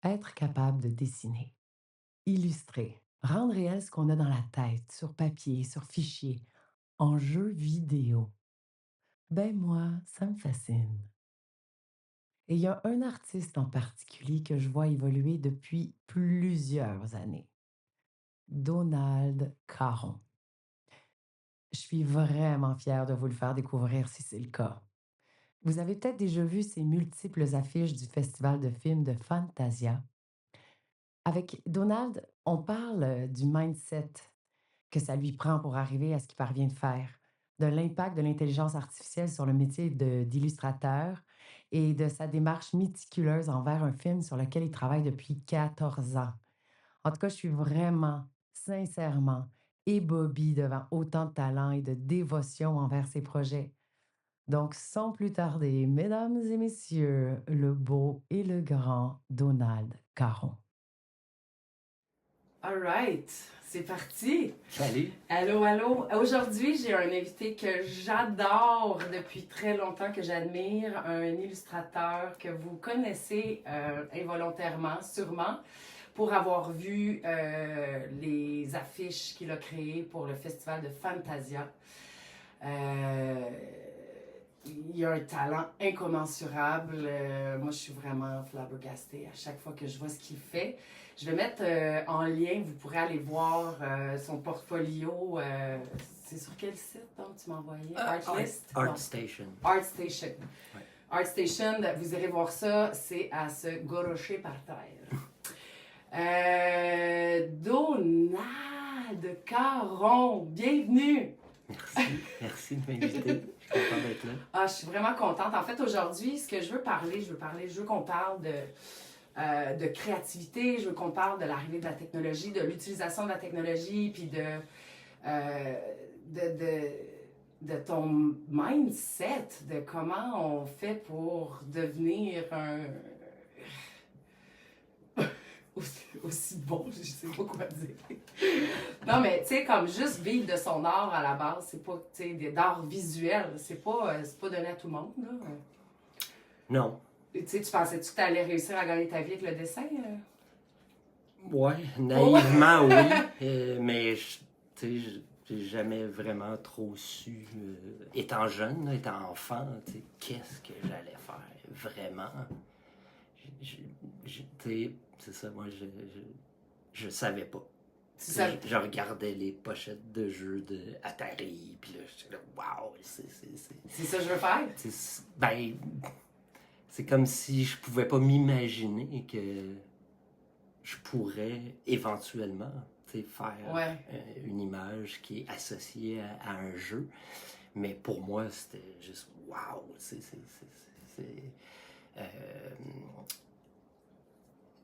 Être capable de dessiner, illustrer, rendre réel ce qu'on a dans la tête, sur papier, sur fichier, en jeu vidéo. Ben moi, ça me fascine. Et il y a un artiste en particulier que je vois évoluer depuis plusieurs années. Donald Caron. Je suis vraiment fière de vous le faire découvrir si c'est le cas. Vous avez peut-être déjà vu ces multiples affiches du Festival de films de Fantasia. Avec Donald, on parle du mindset que ça lui prend pour arriver à ce qu'il parvient de faire, de l'impact de l'intelligence artificielle sur le métier d'illustrateur et de sa démarche méticuleuse envers un film sur lequel il travaille depuis 14 ans. En tout cas, je suis vraiment, sincèrement, ébobie devant autant de talent et de dévotion envers ses projets. Donc, sans plus tarder, mesdames et messieurs, le beau et le grand Donald Caron. All right, c'est parti. Salut. Allô, allô. Aujourd'hui, j'ai un invité que j'adore depuis très longtemps, que j'admire, un illustrateur que vous connaissez involontairement, sûrement, pour avoir vu les affiches qu'il a créées pour le festival de Fantasia. Euh, il a un talent incommensurable. Moi, je suis vraiment flabbergastée à chaque fois que je vois ce qu'il fait. Je vais mettre en lien, vous pourrez aller voir son portfolio. C'est sur quel site donc tu m'as envoyé? Artlist? ArtStation. ArtStation. Ouais. ArtStation, vous irez voir ça, c'est à se gorocher par terre. Donald Caron, bienvenue! Merci de m'inviter. Je suis content d'être là. Ah, je suis vraiment contente. En fait, aujourd'hui, ce que je veux qu'on parle de créativité, je veux qu'on parle de l'arrivée de la technologie, de l'utilisation de la technologie, puis euh, de, de ton mindset, de comment on fait pour devenir un aussi bon, je sais pas quoi dire. Non, mais tu sais, comme juste vivre de son art à la base, c'est pas, tu sais, d'art visuel, c'est pas donné à tout le monde, là. Non. Tu sais, tu pensais-tu que tu allais réussir à gagner ta vie avec le dessin? Ouais, naïvement, oui. Mais, tu sais, j'ai jamais vraiment trop su, étant jeune, là, étant enfant, tu sais, qu'est-ce que j'allais faire, vraiment. Tu sais, c'est ça, moi, je savais pas. Tu sais, Je regardais les pochettes de jeux de Atari, puis là, j'étais là, waouh, c'est ça que je veux faire? ben, c'est comme si je pouvais pas m'imaginer que je pourrais éventuellement, tu sais, faire Ouais. une image qui est associée à un jeu. Mais pour moi, c'était juste waouh, euh,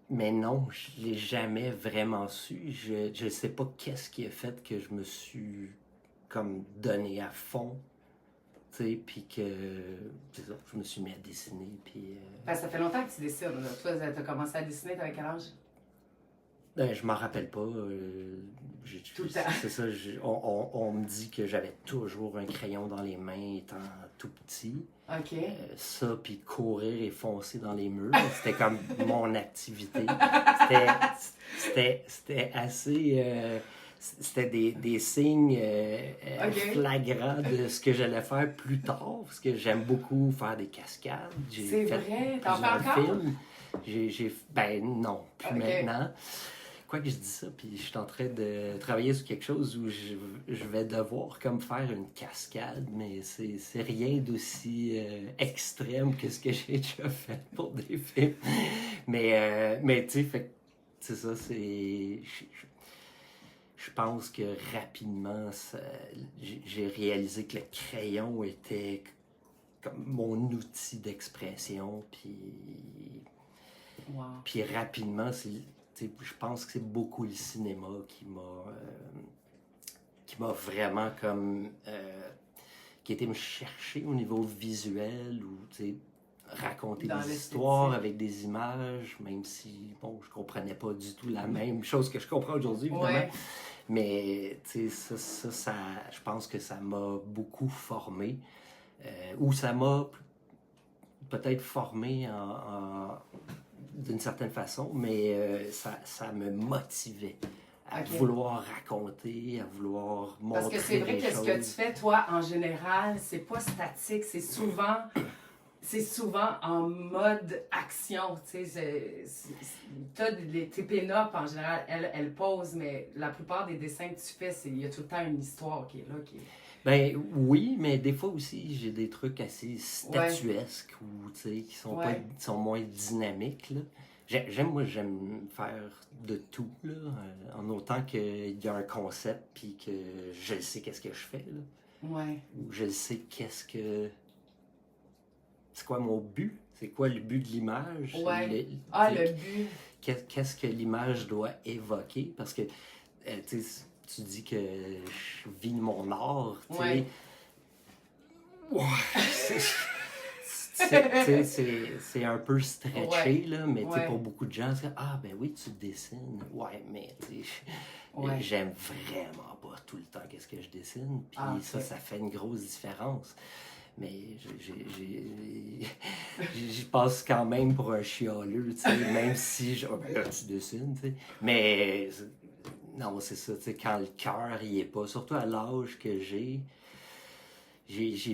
mais non, je l'ai jamais vraiment su. Je sais pas qu'est-ce qui a fait que je me suis comme donné à fond, tu sais, puis que c'est ça, je me suis mis à dessiner, puis Ça fait longtemps que tu dessines, là. Toi, t'as commencé à dessiner, t'avais quel âge? ben, je m'en rappelle pas. Tout le temps. C'est ça, on me dit que j'avais toujours un crayon dans les mains étant tout petit. OK. Ça, puis courir et foncer dans les murs, c'était comme mon activité. C'était assez... c'était des signes OK. flagrants de ce que j'allais faire plus tard, parce que j'aime beaucoup faire des cascades. C'est J'ai fait vrai? T'en fais plusieurs encore? films. Ben non, plus OK. maintenant. Quoi que je dis ça, puis je suis en train de travailler sur quelque chose où je vais devoir comme faire une cascade, mais c'est rien d'aussi extrême que ce que j'ai déjà fait pour des films. Mais tu sais, fait c'est ça, c'est... Je pense que rapidement, j'ai réalisé que le crayon était comme mon outil d'expression, Wow. puis rapidement, je pense que c'est beaucoup le cinéma qui m'a vraiment comme qui a été me chercher au niveau visuel ou raconter Dans des l'esthétique. histoires avec des images, même si bon, je comprenais pas du tout la même chose que je comprends aujourd'hui, évidemment. Ouais. Mais ça, je pense que ça m'a beaucoup formé. Ou ça m'a peut-être formé d'une certaine façon, mais ça me motivait à Ok. vouloir raconter, à vouloir montrer Parce que c'est vrai des que ce que tu choses. fais, toi, en général, c'est pas statique, c'est souvent en mode action, tu sais. Tes pin-up, en général, elles posent, mais la plupart des dessins que tu fais, il y a tout le temps une histoire qui est là. Ben oui, mais des fois aussi, j'ai des trucs assez Ouais, statuesques ou, tu sais, qui sont pas, ouais, qui sont moins dynamiques, là. J'aime faire de tout, là, en autant qu'il y a un concept, puis que je sais qu'est-ce que je fais, là. ouais, Ou je sais c'est quoi mon but? C'est quoi le but de l'image? ouais. Ah, le but. Qu'est-ce que l'image doit évoquer? Parce que, tu sais, tu dis que je vis de mon art, tu sais. Ouais. Ouais, c'est un peu stretché, Ouais, là, mais tu sais, ouais, pour beaucoup de gens, c'est ah, ben oui, tu dessines. Ouais, mais tu sais, ouais. j'aime vraiment pas tout le temps qu'est-ce que je dessine, puis Ah, ça, ok. ça fait une grosse différence. Mais je passe quand même pour un chialeux, tu sais, même si je. Ah, ben là, tu dessines, tu sais. Mais non, c'est ça, tu sais, quand le cœur y est pas, surtout à l'âge que j'ai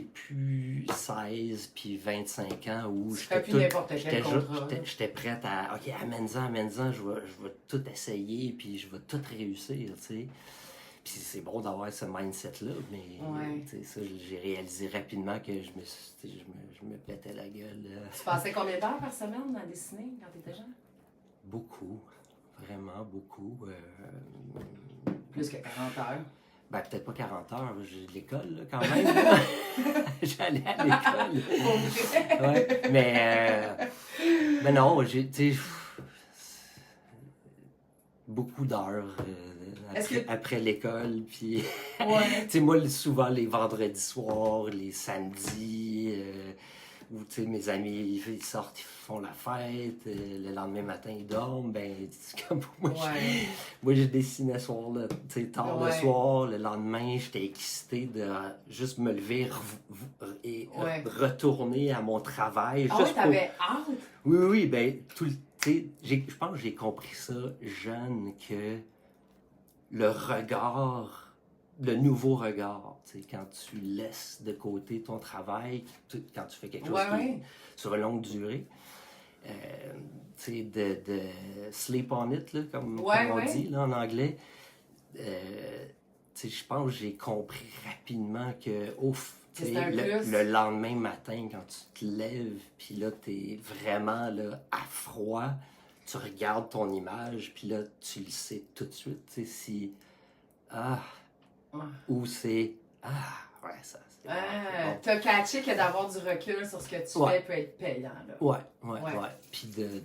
plus 16 puis 25 ans où Tu ferais plus n'importe quel j'étais contrat, là. j'étais prête à OK, amène-en, je vais tout essayer puis je vais tout réussir, tu sais. Puis c'est bon d'avoir ce mindset-là, mais Ouais. tu sais, ça, j'ai réalisé rapidement que je me pétais la gueule. Tu passais combien d'heures par semaine à dessiner quand tu étais jeune? Beaucoup, vraiment beaucoup. Plus que 40 heures. Ben, peut-être pas 40 heures, j'ai de l'école là, quand même. Là. J'allais à l'école. Pour vrai? Ouais, mais non, j'ai, tu sais, beaucoup d'heures Est-ce que. après l'école. Puis, Ouais. tu sais, moi, souvent les vendredis soirs, les samedis, où, tu sais, mes amis, ils sortent, ils font la fête, le lendemain matin, ils dorment. Ben, c'est comme moi, Ouais. moi, je dessinais soir, là, tu sais, tard le Ouais. soir. Le lendemain, j'étais excité de juste me lever et Ouais. retourner à mon travail. Ah ouais, Juste pour... t'avais hâte? Oui, oui, oui, ben, tout le... tu sais, je pense que j'ai compris ça jeune, que le regard, le nouveau regard, tu sais, quand tu laisses de côté ton travail, quand tu fais quelque chose Ouais, qui est ouais. sur une longue durée, tu sais, de sleep on it, là, comme Ouais, on ouais. dit là, en anglais, tu sais, je pense que j'ai compris rapidement que, ouf, tu C'est sais, un plus. le lendemain matin, quand tu te lèves, puis là, t'es vraiment là, à froid, tu regardes ton image, puis là, tu le sais tout de suite, tu sais, si, ah, Ouais. ou c'est, ah, ouais, ça, c'est bon. T'as catché que d'avoir du recul sur ce que tu Ouais. fais peut être payant, là. Ouais, ouais, Ouais. ouais. Puis de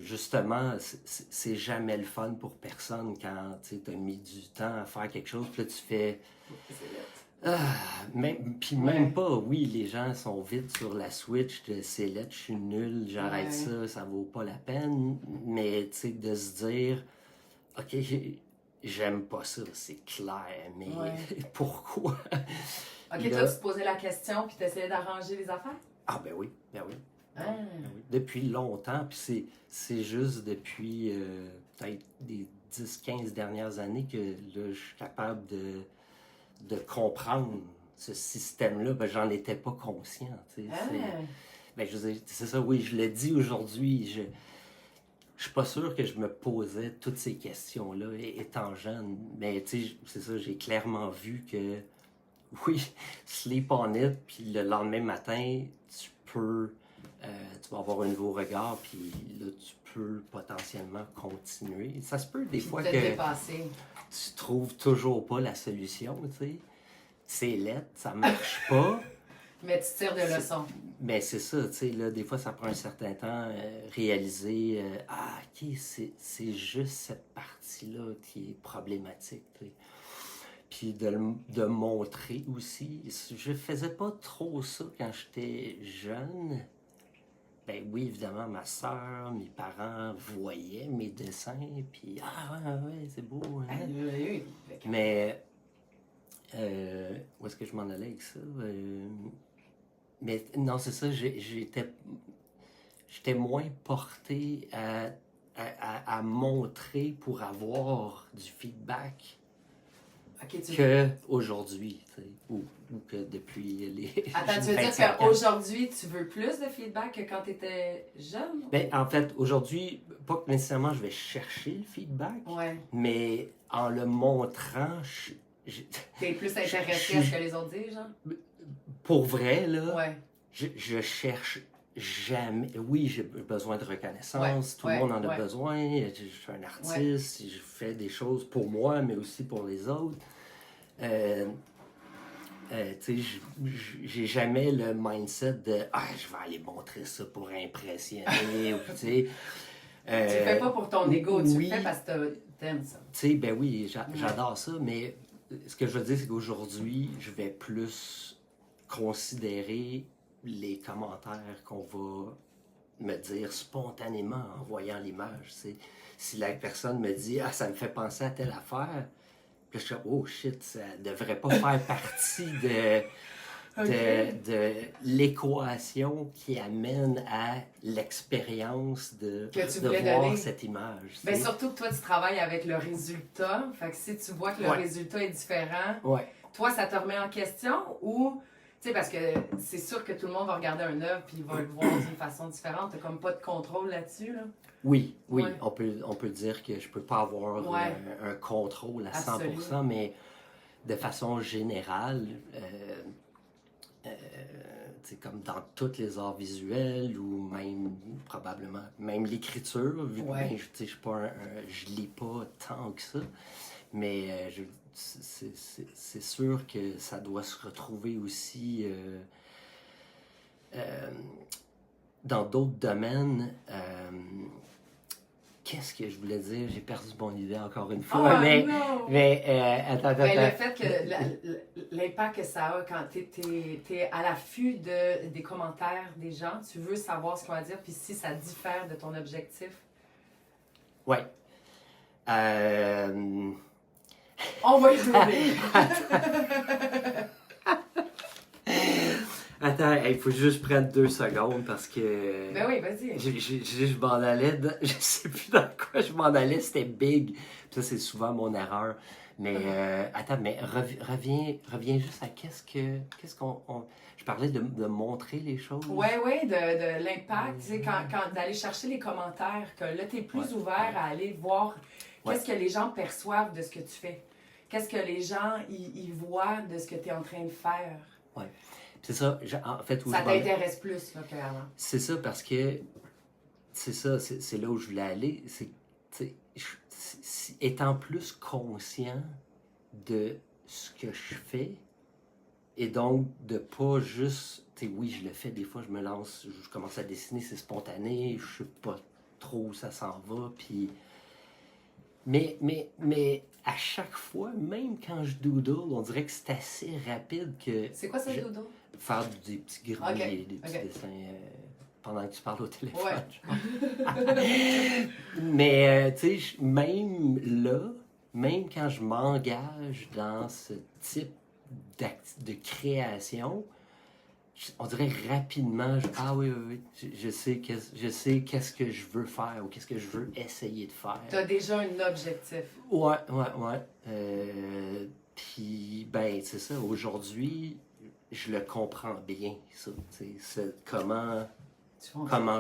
justement, c'est jamais le fun pour personne quand tu as mis du temps à faire quelque chose, puis là tu fais. C'est lettre. Puis Ouais. même pas, oui, les gens sont vite sur la switch de c'est lettre, je suis nul, j'arrête Ouais. ça vaut pas la peine. Mais tu sais, de se dire, OK, j'aime pas ça, c'est clair, mais Ouais. pourquoi? Ok, Là- toi, tu te posais la question puis t'essayais d'arranger les affaires? Ah, ben oui, ben oui. Ah. Ben oui. Depuis longtemps, puis c'est juste depuis peut-être des 10-15 dernières années que là, je suis capable de comprendre ce système-là. Ben, j'en étais pas conscient. Tu sais. Ah. Ben, je veux dire, c'est ça, oui, je le dis aujourd'hui. Je suis pas sûr que je me posais toutes ces questions-là étant jeune. Mais tu sais, c'est ça, j'ai clairement vu que oui, sleep on it, puis le lendemain matin, tu vas avoir un nouveau regard, puis là, tu peux potentiellement continuer. Ça se peut des fois Peut-être que dépassé. tu trouves toujours pas la solution, tu sais. C'est laid, ça marche pas, Mais tu tires des leçons. mais c'est ça, tu sais, là, des fois, ça prend un certain temps réaliser, ah, ok, c'est juste cette partie-là qui est problématique, tu sais. Puis de montrer aussi. Je faisais pas trop ça quand j'étais jeune. Ben oui, évidemment, ma soeur, mes parents voyaient mes dessins, puis ah ouais, c'est beau. Hein? Ah, oui. Mais où est-ce que je m'en allais avec ça? Mais non, c'est ça, j'étais moins porté à montrer pour avoir du feedback Ok, qu'aujourd'hui, tu sais, ou que depuis les Attends, tu veux dire 25 ans. qu'aujourd'hui, tu veux plus de feedback que quand tu étais jeune? Ben, en fait, aujourd'hui, pas que nécessairement je vais chercher le feedback, Ouais. mais en le montrant, T'es plus je intéressé à ce que les autres disent, genre? pour vrai, là, Ouais. je cherche jamais. Oui, j'ai besoin de reconnaissance, tout le Ouais, monde en a ouais. besoin. Je suis un artiste, je fais des choses pour moi, mais aussi pour les autres. Tu sais, j'ai jamais le mindset de je vais aller montrer ça pour impressionner. Ou, tu sais, Tu le fais pas pour ton ego, tu le oui, fais parce que t'aimes ça. tu sais, ben oui, j'adore ça, mais ce que je veux dire, c'est qu'aujourd'hui, je vais plus considérer les commentaires qu'on va me dire spontanément en voyant l'image. Tu sais. Si la personne me dit ça me fait penser à telle affaire, puis je suis oh shit, ça devrait pas faire partie de l'équation qui amène à l'expérience de Que tu voir voulais donner. cette image. Tu Mais sais. surtout que toi, tu travailles avec le résultat. Fait que si tu vois que le Ouais. résultat est différent, Ouais. toi, ça te remet en question ou... Tu sais, parce que c'est sûr que tout le monde va regarder un œuvre puis il va le voir d'une façon différente. T'as comme pas de contrôle là-dessus, là. Oui, Ouais. on peut dire que je peux pas avoir Ouais. un contrôle à 100%, Absolument. mais de façon générale, c'est comme dans tous les arts visuels ou même probablement même l'écriture, vu que Ouais. ben, je suis pas je lis pas tant que ça, mais c'est sûr que ça doit se retrouver aussi dans d'autres domaines. Qu'est-ce que je voulais dire? J'ai perdu mon idée encore une fois. Oh mais non! attends. Ben, le fait que l'impact que ça a quand t'es à l'affût des commentaires des gens, tu veux savoir ce qu'on va dire, puis si ça diffère de ton objectif. Ouais. On va y revenir. Attends, il faut juste prendre 2 secondes parce que. Ben oui, vas-y. Je m'en allais. Je sais plus dans quoi je m'en allais, c'était big. Puis ça, c'est souvent mon erreur. Mais attends, mais reviens juste à qu'est-ce qu'on. Je parlais de montrer les choses. Oui, de l'impact, tu sais, quand d'aller chercher les commentaires, que là, tu es plus ouvert à aller voir qu'est-ce que les gens perçoivent de ce que tu fais. Qu'est-ce que les gens y voient de ce que tu es en train de faire. Ouais. C'est ça, en fait, où ça je m'en allais. t'intéresse plus là, qu'avant. C'est ça, parce que c'est ça, c'est là où je voulais aller. C'est, tu sais, étant plus conscient de ce que je fais, et donc de pas juste, tu sais, oui, je le fais, des fois, je me lance, je commence à dessiner, c'est spontané, je sais pas trop où ça s'en va, puis... Mais à chaque fois, même quand je doodle, on dirait que c'est assez rapide que... C'est quoi ça, dodo? Faire des petits gravures, des petits dessins pendant que tu parles au téléphone. Ouais. Mais, tu sais, même là, même quand je m'engage dans ce type de création, on dirait rapidement, oui, je sais qu'est-ce que je veux faire ou qu'est-ce que je veux essayer de faire. Tu as déjà un objectif. Ouais. Puis, ben, c'est ça, aujourd'hui, je le comprends bien, ça, c'est comment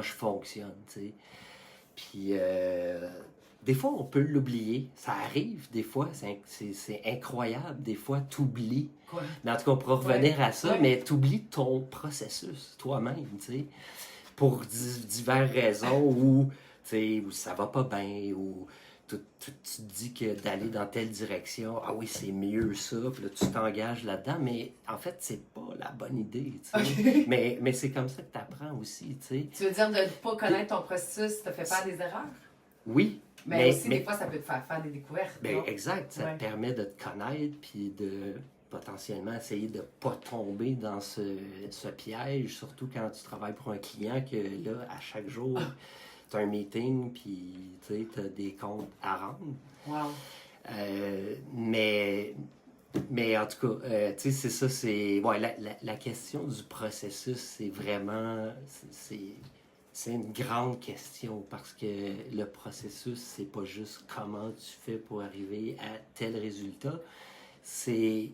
je fonctionne, tu sais. Puis, des fois, on peut l'oublier. Ça arrive, des fois, c'est incroyable. Des fois, t'oublies. Quoi? Mais en tout cas, on pourra revenir à ça, mais t'oublies ton processus, toi-même, tu sais. Pour diverses raisons où ça va pas bien, ou tu te dis que d'aller dans telle direction, oui, c'est mieux ça, puis là, tu t'engages là-dedans, mais en fait, c'est pas la bonne idée, tu sais. Mais c'est comme ça que tu apprends aussi, tu sais. Tu veux dire de ne pas connaître ton processus, ça te fait faire des erreurs? Oui. Mais aussi, des fois, ça peut te faire faire des découvertes. Ben, exact, ça te permet de te connaître, puis de potentiellement essayer de ne pas tomber dans ce piège, surtout quand tu travailles pour un client, que là, à chaque jour, tu as un meeting, puis tu as des comptes à rendre. Wow. Mais en tout cas, tu sais, c'est ça, c'est... Ouais, la question du processus, c'est vraiment... C'est une grande question parce que le processus, c'est pas juste comment tu fais pour arriver à tel résultat, c'est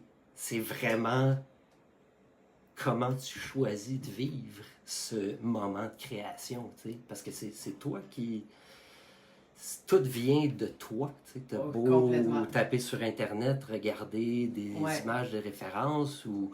vraiment comment tu choisis de vivre ce moment de création, tu sais, parce que c'est toi qui... Tout vient de toi, tu sais, t'as Oh, beau complètement. taper sur Internet, regarder des Ouais. images de référence ou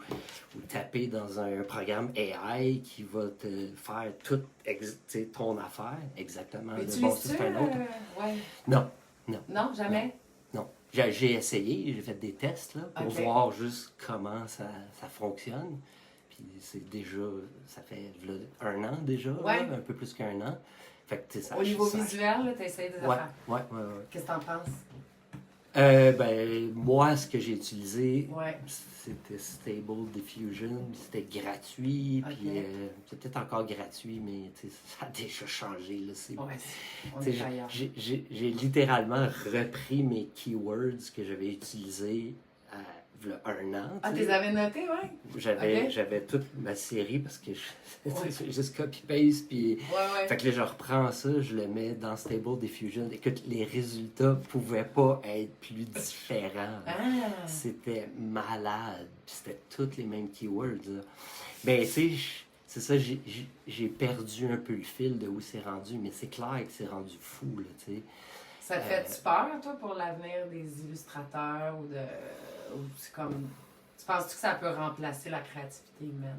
taper dans un programme AI qui va te faire toute tu sais, ton affaire, exactement. Bon, ça Utilises-tu? c'est un autre. Ouais. Non, non, Non, jamais? non. J'ai essayé, j'ai fait des tests là, pour OK. voir juste comment ça fonctionne. Puis c'est déjà, ça fait là, 1 an déjà, Ouais. là, un peu plus qu'un an. Fait que tu sais, Au niveau ça, visuel, tu essaies des ouais, affaires. ouais. Qu'est-ce que t'en penses? Ben, moi, ce que j'ai utilisé, Ouais. c'était Stable Diffusion, c'était gratuit, Ok. puis c'est peut-être encore gratuit, mais tu sais, ça a déjà changé. Là, Ouais, on tu est sais, ailleurs. j'ai littéralement repris mes keywords que j'avais utilisés v'là 1 an. Ah, tu tu sais. les avais notés, ouais? Ok. J'avais toute ma série parce que Ouais. c'est juste copy-paste, puis Ouais. fait que là, je reprends ça, je le mets dans Stable Diffusion. Écoute, les résultats pouvaient pas être plus différents. Ah! C'était malade. Puis c'était tous les mêmes keywords. Là. Ben, tu sais, c'est ça, j'ai perdu un peu le fil de où c'est rendu, mais c'est clair que c'est rendu fou, là, tu sais. Ça te fait-tu peur, toi, pour l'avenir des illustrateurs ou de. Ou c'est comme. Tu penses-tu que ça peut remplacer la créativité humaine?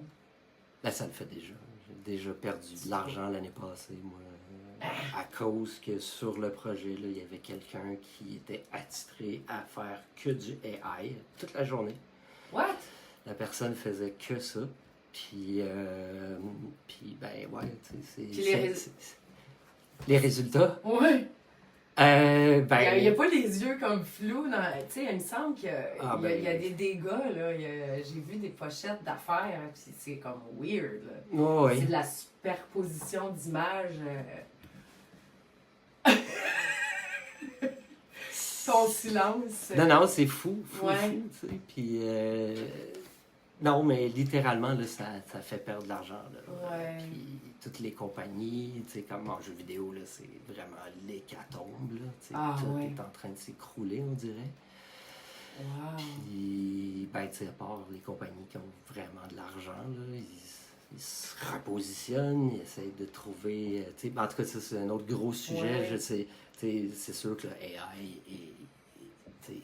Ben, ça le fait déjà. J'ai déjà perdu de l'argent l'année passée, moi. À cause que sur le projet, là, il y avait quelqu'un qui était attitré à faire que du AI toute la journée. What? La personne faisait que ça. Puis, ben, ouais, tu sais, Puis les résultats? les résultats? Ouais! Ben... Il n'y a pas les yeux comme flous. Tu sais, il me semble qu'il y a, Ah, il y a- il y a ben... des dégâts, là. J'ai vu des pochettes d'affaires, puis c'est comme weird, là. Ouais, C'est ouais. de la superposition d'images. Ton silence. Non, c'est fou, Ouais. fou, tu sais. Puis, non, mais littéralement, là, ça fait perdre de l'argent, là. Ouais. Puis, toutes les compagnies, tu sais, comme en jeu vidéo, là, c'est vraiment l'hécatombe, là. Tu sais, Ah, tout ouais. est en train de s'écrouler, on dirait. Wow. Puis, ben, tu sais, à part les compagnies qui ont vraiment de l'argent, là, ils se repositionnent, ils essayent de trouver. Tu sais, en tout cas, ça, c'est un autre gros sujet. Ouais. Je sais, tu sais, c'est sûr que le AI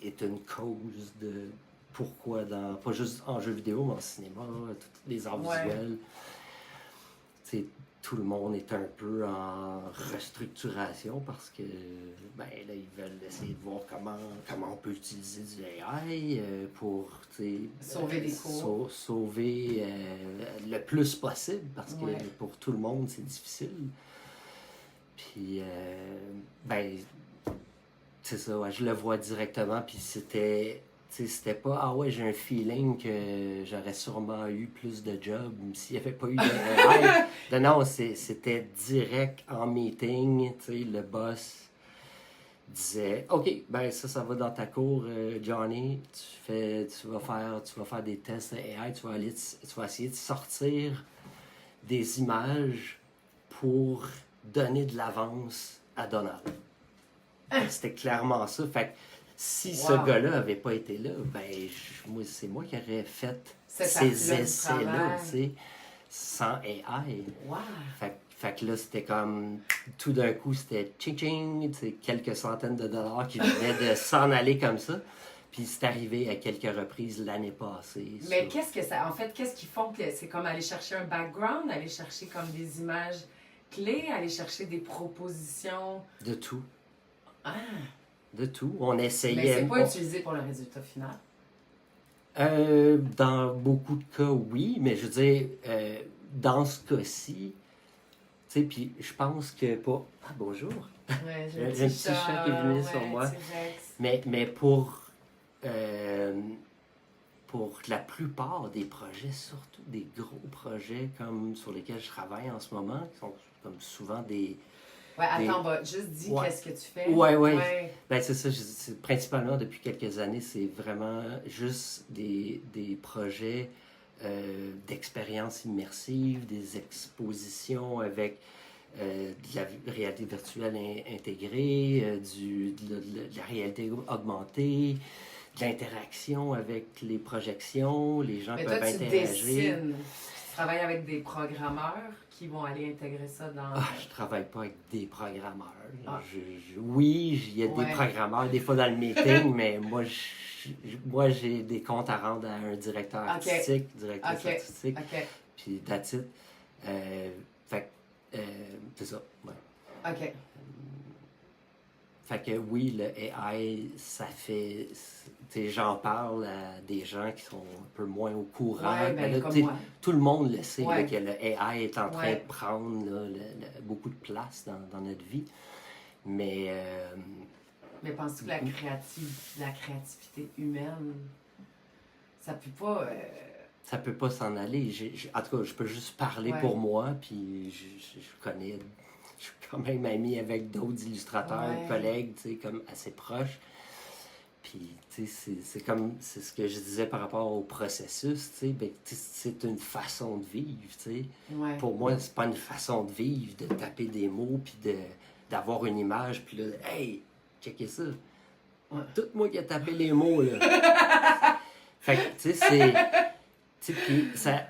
est une cause de pourquoi, pas juste en jeu vidéo, mais en cinéma, tous les arts Ouais. visuels. Tu sais, tout le monde est un peu en restructuration parce que ben là ils veulent essayer de voir comment on peut utiliser du AI pour Sauver des cours. sauver le plus possible parce que Ouais. pour tout le monde c'est difficile. Puis ben c'est ça, ouais, je le vois directement puis c'était pas, ah ouais, j'ai un feeling que j'aurais sûrement eu plus de jobs s'il n'y avait pas eu de AI. Non, c'était direct en meeting, tu sais, le boss disait, OK, ben ça va dans ta cour, Johnny, tu vas faire des tests AI, tu vas essayer de sortir des images pour donner de l'avance à Donald. C'était clairement ça, fait que si ce gars-là avait pas été là, ben, c'est moi qui aurais fait ces essais-là, tu sais, sans AI. Wow. Fait que là, c'était comme, tout d'un coup, c'était ching-ching, tu sais, quelques centaines de dollars qui venaient de s'en aller comme ça. Puis c'est arrivé à quelques reprises l'année passée. Mais qu'est-ce que ça... En fait, qu'est-ce qu'ils font? C'est comme aller chercher un background, aller chercher comme des images clés, aller chercher des propositions... De tout. Ah! De tout. On essayait... Mais c'est pas utilisé pour le résultat final. Dans beaucoup de cas, oui, mais je veux dire, dans ce cas-ci, tu sais, puis je pense que pas... Ah, bonjour! Ouais, j'ai un petit chat qui est venu sur moi. Mais pour la plupart des projets, surtout des gros projets comme sur lesquels je travaille en ce moment, qui sont comme souvent des... Ouais, attends, bah, juste dis qu'est-ce que tu fais. Ouais. Ben, c'est ça, principalement depuis quelques années, c'est vraiment juste des projets d'expériences immersives, des expositions avec de la réalité virtuelle intégrée, de la réalité augmentée, de l'interaction avec les projections, les gens Mais peuvent toi, tu interagir. dessines. Tu travailles avec des programmeurs qui vont aller intégrer ça dans... Je travaille pas avec des programmeurs. Ah. Oui, il y a Ouais. des programmeurs des fois dans le meeting, mais moi j'ai des comptes à rendre à un directeur artistique, directrice artistique, puis that's it. Fait que, c'est ça, ouais. OK. Fait que oui, le AI, ça fait... J'en parle à des gens qui sont un peu moins au courant. Ouais, ben, Là, comme moi. tout le monde le sait, Ouais. là, que le AI est en train Ouais. de prendre là, beaucoup de place dans notre vie. Mais penses-tu que la créativité humaine, ça peut pas... ça peut pas s'en aller. En tout cas, je peux juste parler Ouais. pour moi, puis je connais... Je suis quand même ami avec d'autres illustrateurs, Ouais. collègues, comme assez proches. Puis, tu sais, c'est ce que je disais par rapport au processus, tu sais, ben, c'est une façon de vivre, tu sais. Ouais. Pour moi, c'est pas une façon de vivre, de taper des mots, puis d'avoir une image, puis là, hey, checkez ça. Ouais. Tout moi qui a tapé les mots, là. Fait que, tu sais, c'est... Tu sais, puis ça...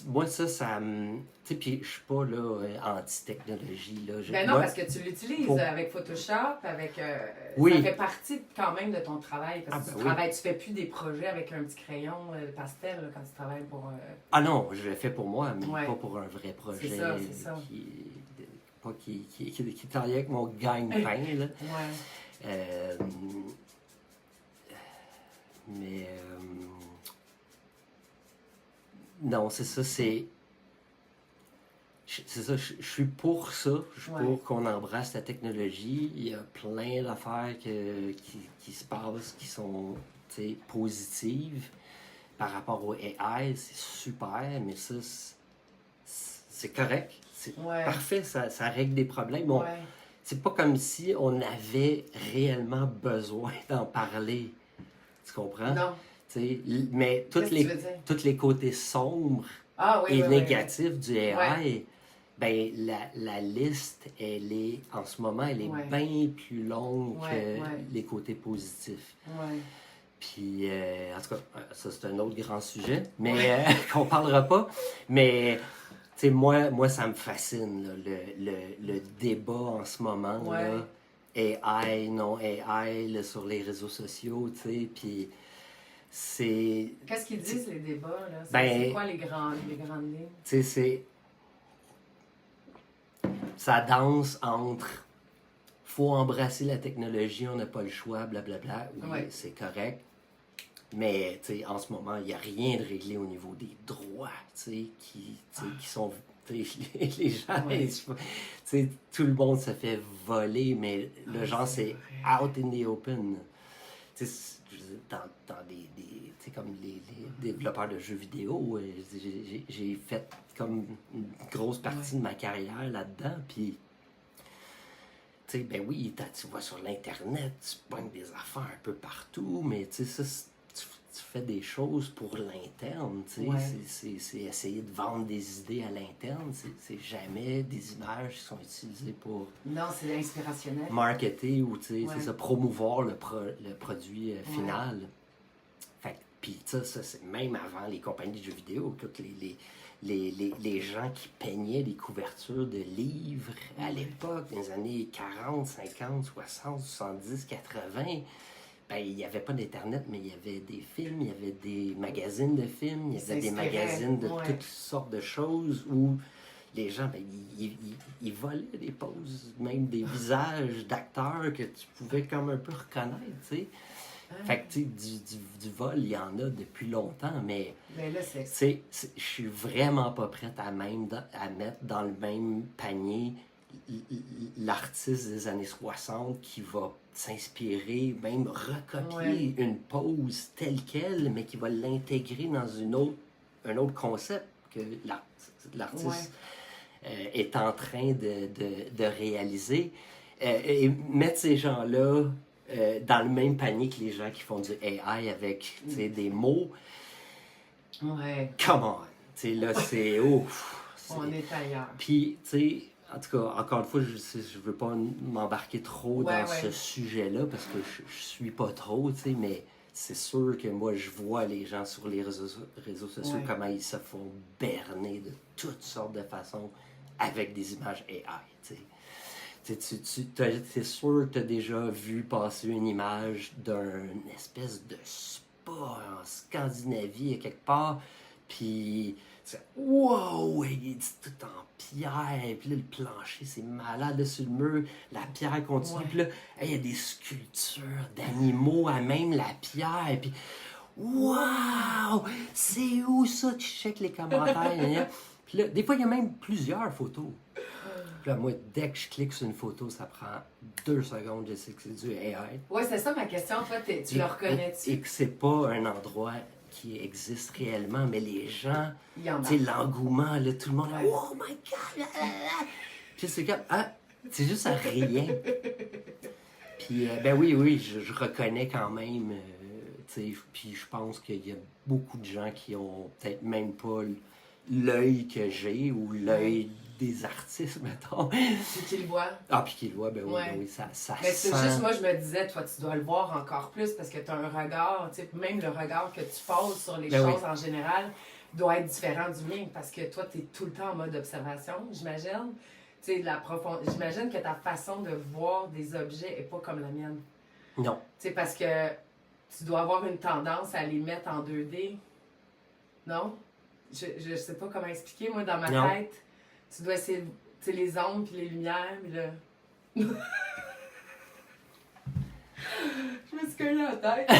Moi, ça me... Tu sais, puis je suis pas, là, anti-technologie, là. Ben non, moi, parce que tu l'utilises pour- avec Photoshop, avec... Oui. Ça fait partie quand même de ton travail, parce que Ah, tu ben oui. tu fais plus des projets avec un petit crayon pastel là, quand tu travailles pour... Ah non, je le fais pour moi, mais Ouais. pas pour un vrai projet. C'est ça, c'est ça. Qui travaille avec mon gagne-pain, là. Ouais. Mais non, c'est ça, c'est ça, je suis pour ça, je suis Ouais. pour qu'on embrasse la technologie. Il y a plein d'affaires qui se passent qui sont, tu sais, positives par rapport au AI, c'est super, mais ça, c'est correct, c'est Ouais. parfait, ça règle des problèmes. Bon, Ouais. c'est pas comme si on avait réellement besoin d'en parler. Tu comprends? Non. Tu sais, mais Qu'est-ce que tu veux dire? tous les côtés sombres Ah oui, et oui, oui, négatifs du AI, ben, la liste, elle est, en ce moment, elle est Ouais. bien plus longue Ouais, que ouais. les côtés positifs. Ouais. Puis, en tout cas, ça, c'est un autre grand sujet, mais qu'on parlera pas. Mais, tu sais, moi, ça me fascine, là, le débat en ce moment, Ouais. là. AI, non AI, là, sur les réseaux sociaux, tu sais, puis c'est... Qu'est-ce qu'ils disent, les débats, là? Ben- C'est quoi les grandes lignes? Tu sais, ça danse entre faut embrasser la technologie, on n'a pas le choix, blablabla. Oui, Ouais. c'est correct. Mais tu sais, en ce moment, il n'y a rien de réglé au niveau des droits, tu sais, qui sont. Tu sais, les gens, Ouais. tu sais, tout le monde se fait voler, mais le genre, c'est vrai. out in the open. Tu sais, je veux dire, dans tu sais, comme les développeurs de jeux vidéo, j'ai fait comme une grosse partie Ouais. de ma carrière là-dedans, puis tu sais, ben oui, tu vas sur l'Internet, tu pognes des affaires un peu partout, mais tu sais, ça, tu fais des choses pour l'interne, tu sais. Ouais. C'est essayer de vendre des idées à l'interne, c'est jamais des images qui sont utilisées pour Non, c'est inspirationnel. marketer ou, tu sais, Ouais. c'est ça, promouvoir le produit final. Ouais. Fait que, puis ça, c'est même avant les compagnies de jeux vidéo, toutes les gens qui peignaient des couvertures de livres à l'époque, dans les années 40, 50, 60, 70, 80, ben, il n'y avait pas d'Internet, mais il y avait des films, il y avait des magazines de films, il y avait des s'inspiraient, magazines de ouais. toutes sortes de choses où les gens, ben, ils volaient des poses, même des visages d'acteurs que tu pouvais comme un peu reconnaître, tu sais. Fait que, tu sais, du vol, il y en a depuis longtemps, mais Mais là, je suis vraiment pas prête à mettre dans le même panier l'artiste des années 60 qui va s'inspirer, même recopier une pose telle qu'elle, mais qui va l'intégrer dans un autre concept que l'artiste est en train de réaliser. Et mettre ces gens-là dans le même panier que les gens qui font du AI avec des mots. Ouais. Come on! Tu sais, là, c'est ouf! On est ailleurs. Puis, tu sais, En tout cas, encore une fois, je veux pas m'embarquer trop Ouais, dans ce sujet-là parce que je suis pas trop, tu sais, mais c'est sûr que moi, je vois les gens sur les réseaux sociaux, Ouais. comment ils se font berner de toutes sortes de façons avec des images AI, tu sais. T'es sûr que tu as déjà vu passer une image d'un espèce de spa en Scandinavie, quelque part, puis c'est wow, il est tout en pierre, puis là, le plancher, c'est malade là, sur le mur, la pierre continue, Ouais. puis là, hey, il y a des sculptures d'animaux à même la pierre, puis wow, c'est où ça? Tu checkes les commentaires, gna, gna. Puis là, des fois, il y a même plusieurs photos. Puis là, moi, dès que je clique sur une photo, ça prend 2 secondes, je sais que c'est du AI. Ouais, c'est ça ma question. Toi, tu le reconnais-tu? Et que c'est pas un endroit qui existe réellement, mais les gens, Il y en a. tu sais, l'engouement, là, tout le monde, Ouais. oh my god, là, là, là. Puis c'est comme, ah, c'est juste à rien. Puis, ben oui, je reconnais quand même, tu sais, puis je pense qu'il y a beaucoup de gens qui ont peut-être même pas l'œil que j'ai ou l'œil des artistes, mettons. Puis tu le vois. Ah, puis qui le voit, ben oui, Ouais. ben oui, ça Mais c'est sent. juste, moi, je me disais, toi, tu dois le voir encore plus parce que tu as un regard, tu sais, même le regard que tu poses sur les Ben oui. choses en général doit être différent du mien parce que toi, tu es tout le temps en mode observation, j'imagine. Tu sais, j'imagine que ta façon de voir des objets est pas comme la mienne. Non. Tu sais, parce que tu dois avoir une tendance à les mettre en 2D. Non? Je sais pas comment expliquer, moi, dans ma Non. tête. Tu dois essayer, tu sais, les ombres puis les lumières, puis là... Je me suis cognée la tête.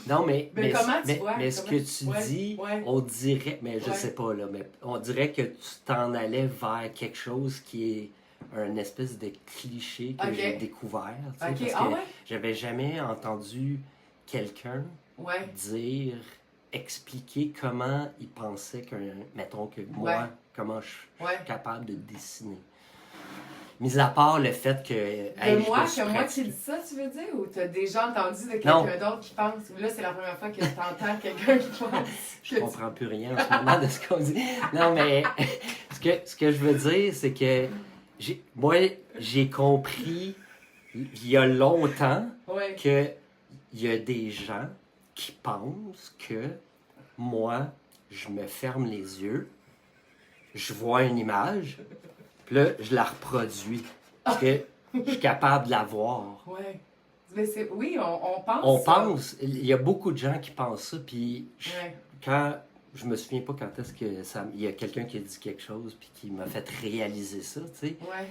Non, mais comment tu vois? mais ce Comment- que tu Ouais, dis, ouais. on dirait, mais je Ouais. sais pas, là, mais on dirait que tu t'en allais vers quelque chose qui est un espèce de cliché que Ok. j'ai découvert. Tu sais, Ok, parce ah que ouais? j'avais jamais entendu quelqu'un Ouais. dire, expliquer comment il pensait que, mettons que moi, Ouais. comment je suis Ouais. capable de dessiner. Mis à part le fait que. De moi, me suis que moi pratiqué. tu dis ça, tu veux dire? Ou t'as déjà entendu de Non. quelqu'un d'autre qui pense? Ou là, c'est la première fois que t'entends quelqu'un qui pense. Je comprends plus rien en ce moment de ce qu'on dit. Non, mais ce que je veux dire, c'est que moi, j'ai compris il y a longtemps Ouais. qu'il y a des gens qui pensent que moi, je me ferme les yeux, je vois une image, puis là, je la reproduis. Parce que je suis capable de la voir. Ouais. Mais oui, on pense. On ça. pense, il y a beaucoup de gens qui pensent ça, puis Ouais. quand je me souviens pas quand est-ce que il y a quelqu'un qui a dit quelque chose puis qui m'a fait réaliser ça, tu sais. Ouais.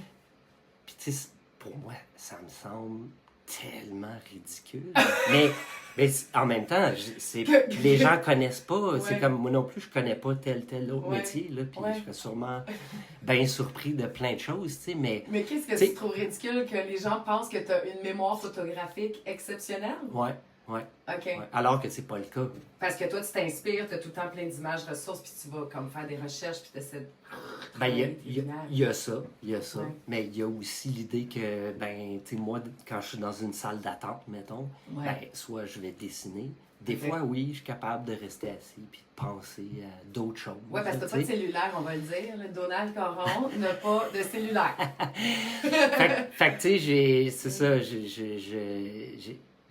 Puis tu sais, pour moi, ça me semble tellement ridicule. mais en même temps, les gens connaissent pas. Ouais. C'est comme moi non plus, je connais pas tel autre Ouais. métier là, puis Ouais. je serais sûrement bien surpris de plein de choses, tu sais. Mais Mais qu'est-ce que T'sais- tu trouves ridicule que les gens pensent que tu as une mémoire photographique exceptionnelle? ouais. OK. Ouais. Alors que c'est pas le cas. Parce que toi, tu t'inspires, tu as tout le temps plein d'images, ressources, puis tu vas comme faire des recherches, puis tu essaies de. Ben, il travailler tes images. y a ça. Ouais. Mais il y a aussi l'idée que, ben, tu sais, moi, quand je suis dans une salle d'attente, mettons, Ouais. ben, soit je vais dessiner. Des Ok. fois, oui, je suis capable de rester assis puis de penser à d'autres choses. Ouais, parce que là, t'as pas de tu sais. cellulaire, on va le dire. Le Donald Caron n'a pas de cellulaire. Fait que, tu sais, c'est ça,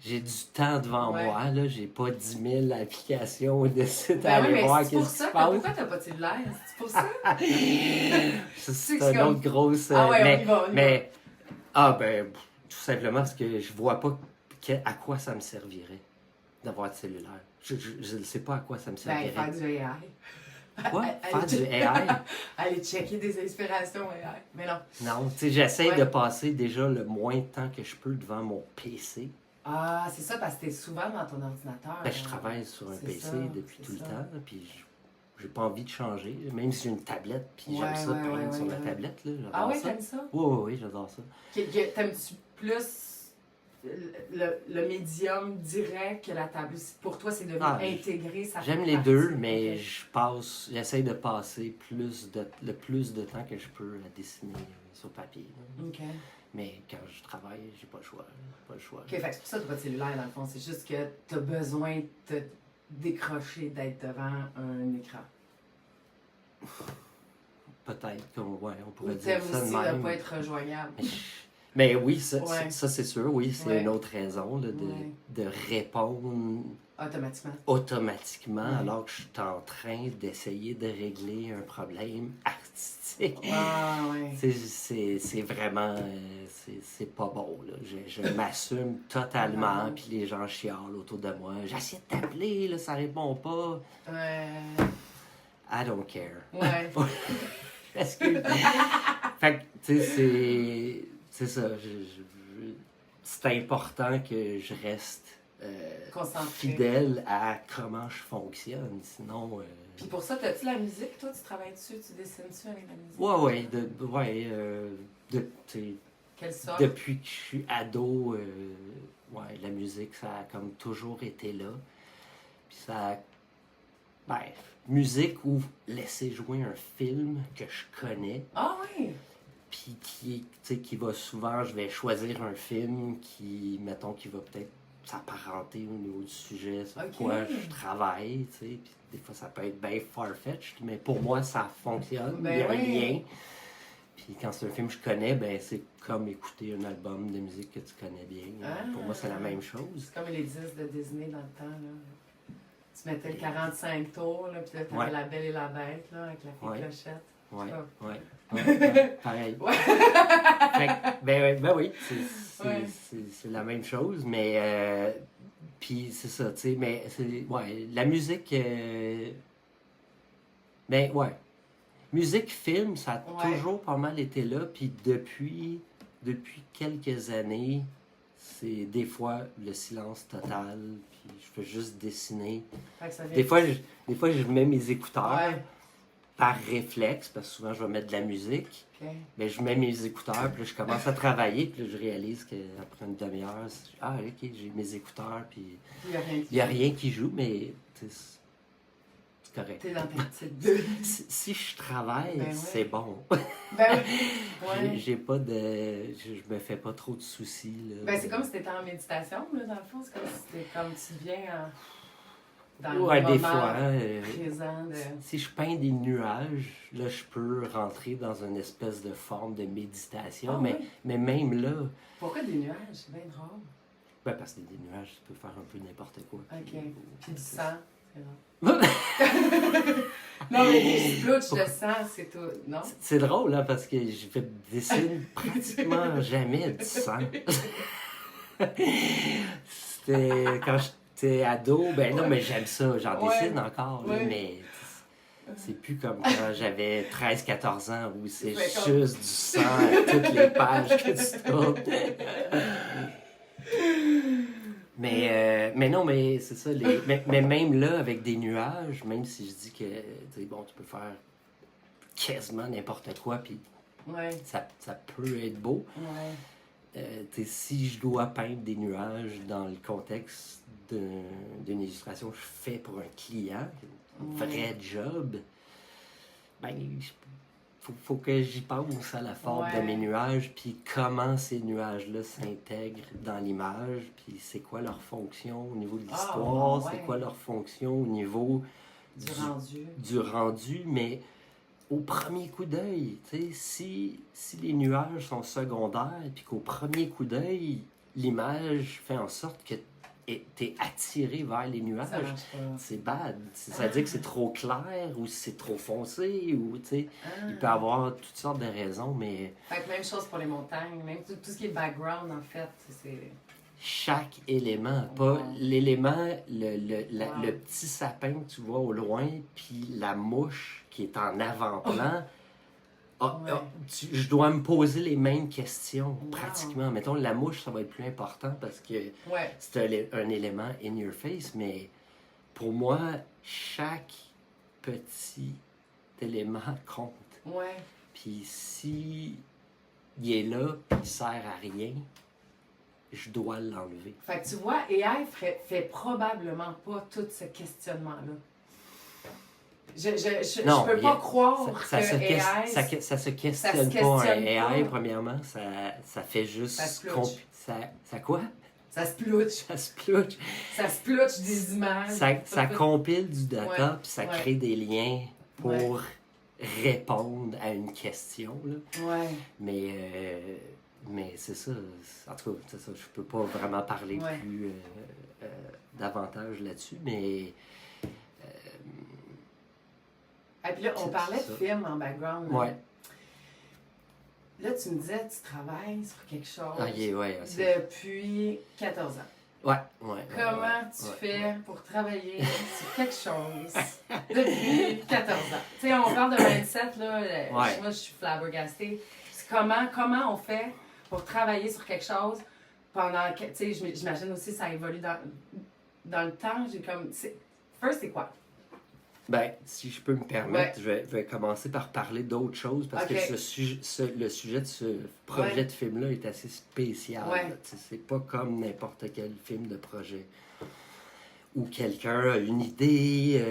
j'ai du temps devant Ouais. moi, là. J'ai pas 10 000 applications de sites à Ben oui, aller mais voir c'est pour qu'est-ce qui ça. se passe. Pourquoi t'as pas de cellulaire? C'est pour ça? C'est c'est une comme- autre grosse... Ah ouais, mais, on y va. mais, ben, tout simplement parce que je vois pas à quoi ça me servirait d'avoir de cellulaire. Je ne sais pas à quoi ça me Ben, servirait. faire du AI. Quoi? Faire Aller- du AI? Aller checker des inspirations AI. Mais non. Non, tu sais, j'essaie Ouais. de passer déjà le moins de temps que je peux devant mon PC. Ah, c'est ça, parce que t'es souvent dans ton ordinateur. Ben, je travaille sur un C'est PC ça, depuis c'est tout le ça. temps, puis j'ai pas envie de changer. Même si j'ai une tablette, puis Ouais, j'aime ça ouais, peindre ouais, sur ouais, ma ouais. tablette, là, j'adore Ah ouais, ça. t'aimes ça? Oui, j'adore ça. T'aimes-tu plus le médium direct que la table? Pour toi, c'est devenu Ah, intégré, ça fait J'aime les partie. deux, mais Ok. j'essaie de passer le plus de temps que je peux à dessiner sur papier. là. OK. Mais quand je travaille, j'ai pas le choix. Pas le choix. OK, fait que c'est pour ça que t'as pas de cellulaire, dans le fond. C'est juste que t'as besoin de te décrocher, d'être devant un écran. peut-être on Ou pourrait t'aimes dire ça de aussi même. ne pas être rejoignable. Mais oui, ça, Ouais. ça, c'est sûr, oui, c'est Ouais. une autre raison là, Ouais. de répondre Automatiquement. automatiquement Ouais. alors que je suis en train d'essayer de régler un problème artistique. Ah, ouais. C'est vraiment... c'est pas bon, là. Je m'assume totalement, puis les gens chialent autour de moi. J'essaie de t'appeler, là, ça répond pas. Ouais. I don't care. Ouais. Parce que... fait que, tu sais, c'est ça. C'est important que je reste Concentré. fidèle à comment je fonctionne. Sinon... Puis pour ça, t'as-tu la musique, toi? Tu travailles dessus? Tu dessines-tu avec la musique? Tu sais, Quelle sorte? depuis que je suis ado, la musique, ça a comme toujours été là. Puis ça... Ben, musique ou laisser jouer un film que je connais. Ah oui! Puis qui va souvent, je vais choisir un film qui, mettons, qui va peut-être s'apparenter au niveau du sujet, sur quoi je travaille, tu sais. Puis des fois, ça peut être bien far-fetched, mais pour moi, ça fonctionne, il y a un lien. Puis quand c'est un film que je connais, ben c'est comme écouter un album de musique que tu connais bien. Pour moi, c'est la même chose. C'est comme les disques de Disney dans le temps, là. Tu mettais le 45 tours, là, puis là, t'avais La Belle et la Bête, là, avec la fille clochette. Pareil. Ouais. Fait que, ben oui, c'est la même chose, mais puis c'est ça, tu sais, mais la musique, musique, film, ça a toujours pas mal été là, puis depuis quelques années, c'est des fois le silence total, puis je fais juste dessiner. Des fois, je mets mes écouteurs. Par réflexe, parce que souvent je vais mettre de la musique, mais je mets mes écouteurs, puis là, je commence à travailler, puis là, je réalise qu'après une demi-heure, ok, j'ai mes écouteurs, puis il n'y a rien qui joue, mais c'est correct. T'es dans ta petite bulle. Si je travaille, c'est bon. J'ai pas de... Je me fais pas trop de soucis. Là. C'est comme si t'étais en méditation, là, dans le fond. C'est comme si t'es comme tu viens dans le des moment fois, présent. Si je peins des nuages, là, je peux rentrer dans une espèce de forme de méditation, mais même là... Pourquoi des nuages? C'est bien drôle. Parce que des nuages, tu peux faire un peu n'importe quoi. OK. Puis du sang, c'est drôle. Non, mais des splouches de sang, c'est tout, non? C'est drôle, hein, parce que je dessine pratiquement jamais du sang. C'était quand j'étais ado, non, mais j'aime ça, j'en dessine encore, là, mais c'est plus comme quand j'avais 13-14 ans où c'est juste du sang à toutes les pages que tu tournes. Mais non, mais c'est ça. Mais même là, avec des nuages, même si je dis que tu peux faire quasiment n'importe quoi, puis ça peut être beau. Si je dois peindre des nuages dans le contexte d'une illustration que je fais pour un client, un vrai job, faut que j'y pense à la forme de mes nuages, puis comment ces nuages-là s'intègrent dans l'image, puis c'est quoi leur fonction au niveau de l'histoire, c'est quoi leur fonction au niveau du rendu, mais au premier coup d'œil, si les nuages sont secondaires, puis qu'au premier coup d'œil, l'image fait en sorte que t'es attiré vers les nuages, c'est bad. Ça veut dire que c'est trop clair ou c'est trop foncé ou il peut y avoir toutes sortes de raisons, mais... Fait que même chose pour les montagnes, même tout ce qui est background en fait, c'est... Chaque élément, pas l'élément, le petit sapin que tu vois au loin, puis la mouche qui est en avant-plan. Je dois me poser les mêmes questions, pratiquement. Mettons, la mouche, ça va être plus important parce que c'est un élément in your face, mais pour moi, chaque petit élément compte. Puis si il est là, il sert à rien, je dois l'enlever. Fait que tu vois, AI fait probablement pas tout ce questionnement-là. Je peux pas croire que AI... Ça se questionne pas un AI, premièrement. Ça fait juste... Ça quoi? Ça se plouche. Ça se plouche. Ça se plouche des images. Ça compile du data, puis ça crée des liens pour répondre à une question, là. Ouais. Mais c'est ça. En tout cas, c'est ça. Je peux pas vraiment parler Ouais. plus davantage là-dessus, mais Et puis là, on c'est parlait ça. de film en background. Là. Ouais. Là, tu me disais, tu travailles sur quelque chose Ah, ouais, c'est... depuis 14 ans. Ouais, ouais. Comment tu fais pour travailler sur quelque chose depuis 14 ans? Tu sais, on parle de mindset, là. Ouais. Moi, je suis flabbergastée. C'est comment on fait pour travailler sur quelque chose pendant... Tu sais, j'imagine aussi que ça évolue dans le temps. J'ai comme... First, c'est quoi? Ben, si je peux me permettre, je vais commencer par parler d'autre chose parce que le sujet de ce projet de film-là est assez spécial. Ouais. C'est pas comme n'importe quel film de projet où quelqu'un a une idée,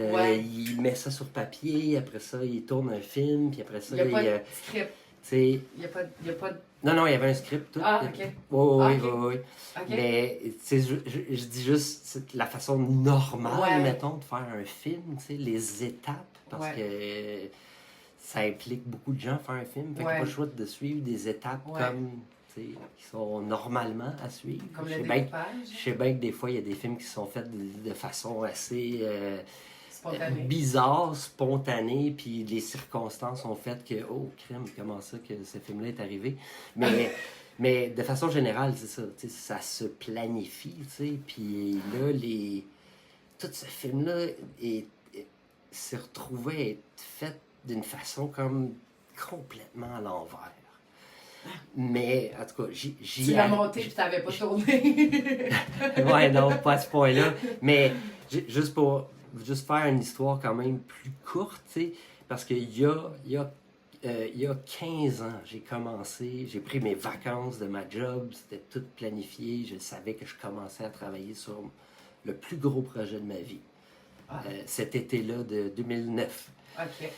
il met ça sur papier, après ça, il tourne un film, puis après ça, il n'y a pas de script. Il n'y a pas de... Non, il y avait un script, tout. Ah, OK. Oui. OK. Mais, tu sais, je dis juste la façon normale, mettons, de faire un film, tu sais, les étapes, parce que ça implique beaucoup de gens faire un film. Fait qu'il n'y a pas le choix de suivre des étapes comme, tu sais, qui sont normalement à suivre. Comme le découpage. Je sais bien que des fois, il y a des films qui sont faits de façon assez... Spontané. bizarre, spontané, puis les circonstances ont fait que, oh, crème, comment ça que ce film-là est arrivé. Mais de façon générale, c'est ça, ça se planifie, tu sais, puis là, tout ce film-là s'est retrouvé à être fait d'une façon comme complètement à l'envers. Mais, en tout cas, Tu l'as monté puis tu n'avais pas tourné. Ouais, non, pas à ce point-là. Mais, juste pour faire une histoire quand même plus courte, tu sais, parce qu'il y a 15 ans, j'ai pris mes vacances de ma job, c'était tout planifié, je savais que je commençais à travailler sur le plus gros projet de ma vie. Cet été-là de 2009. OK.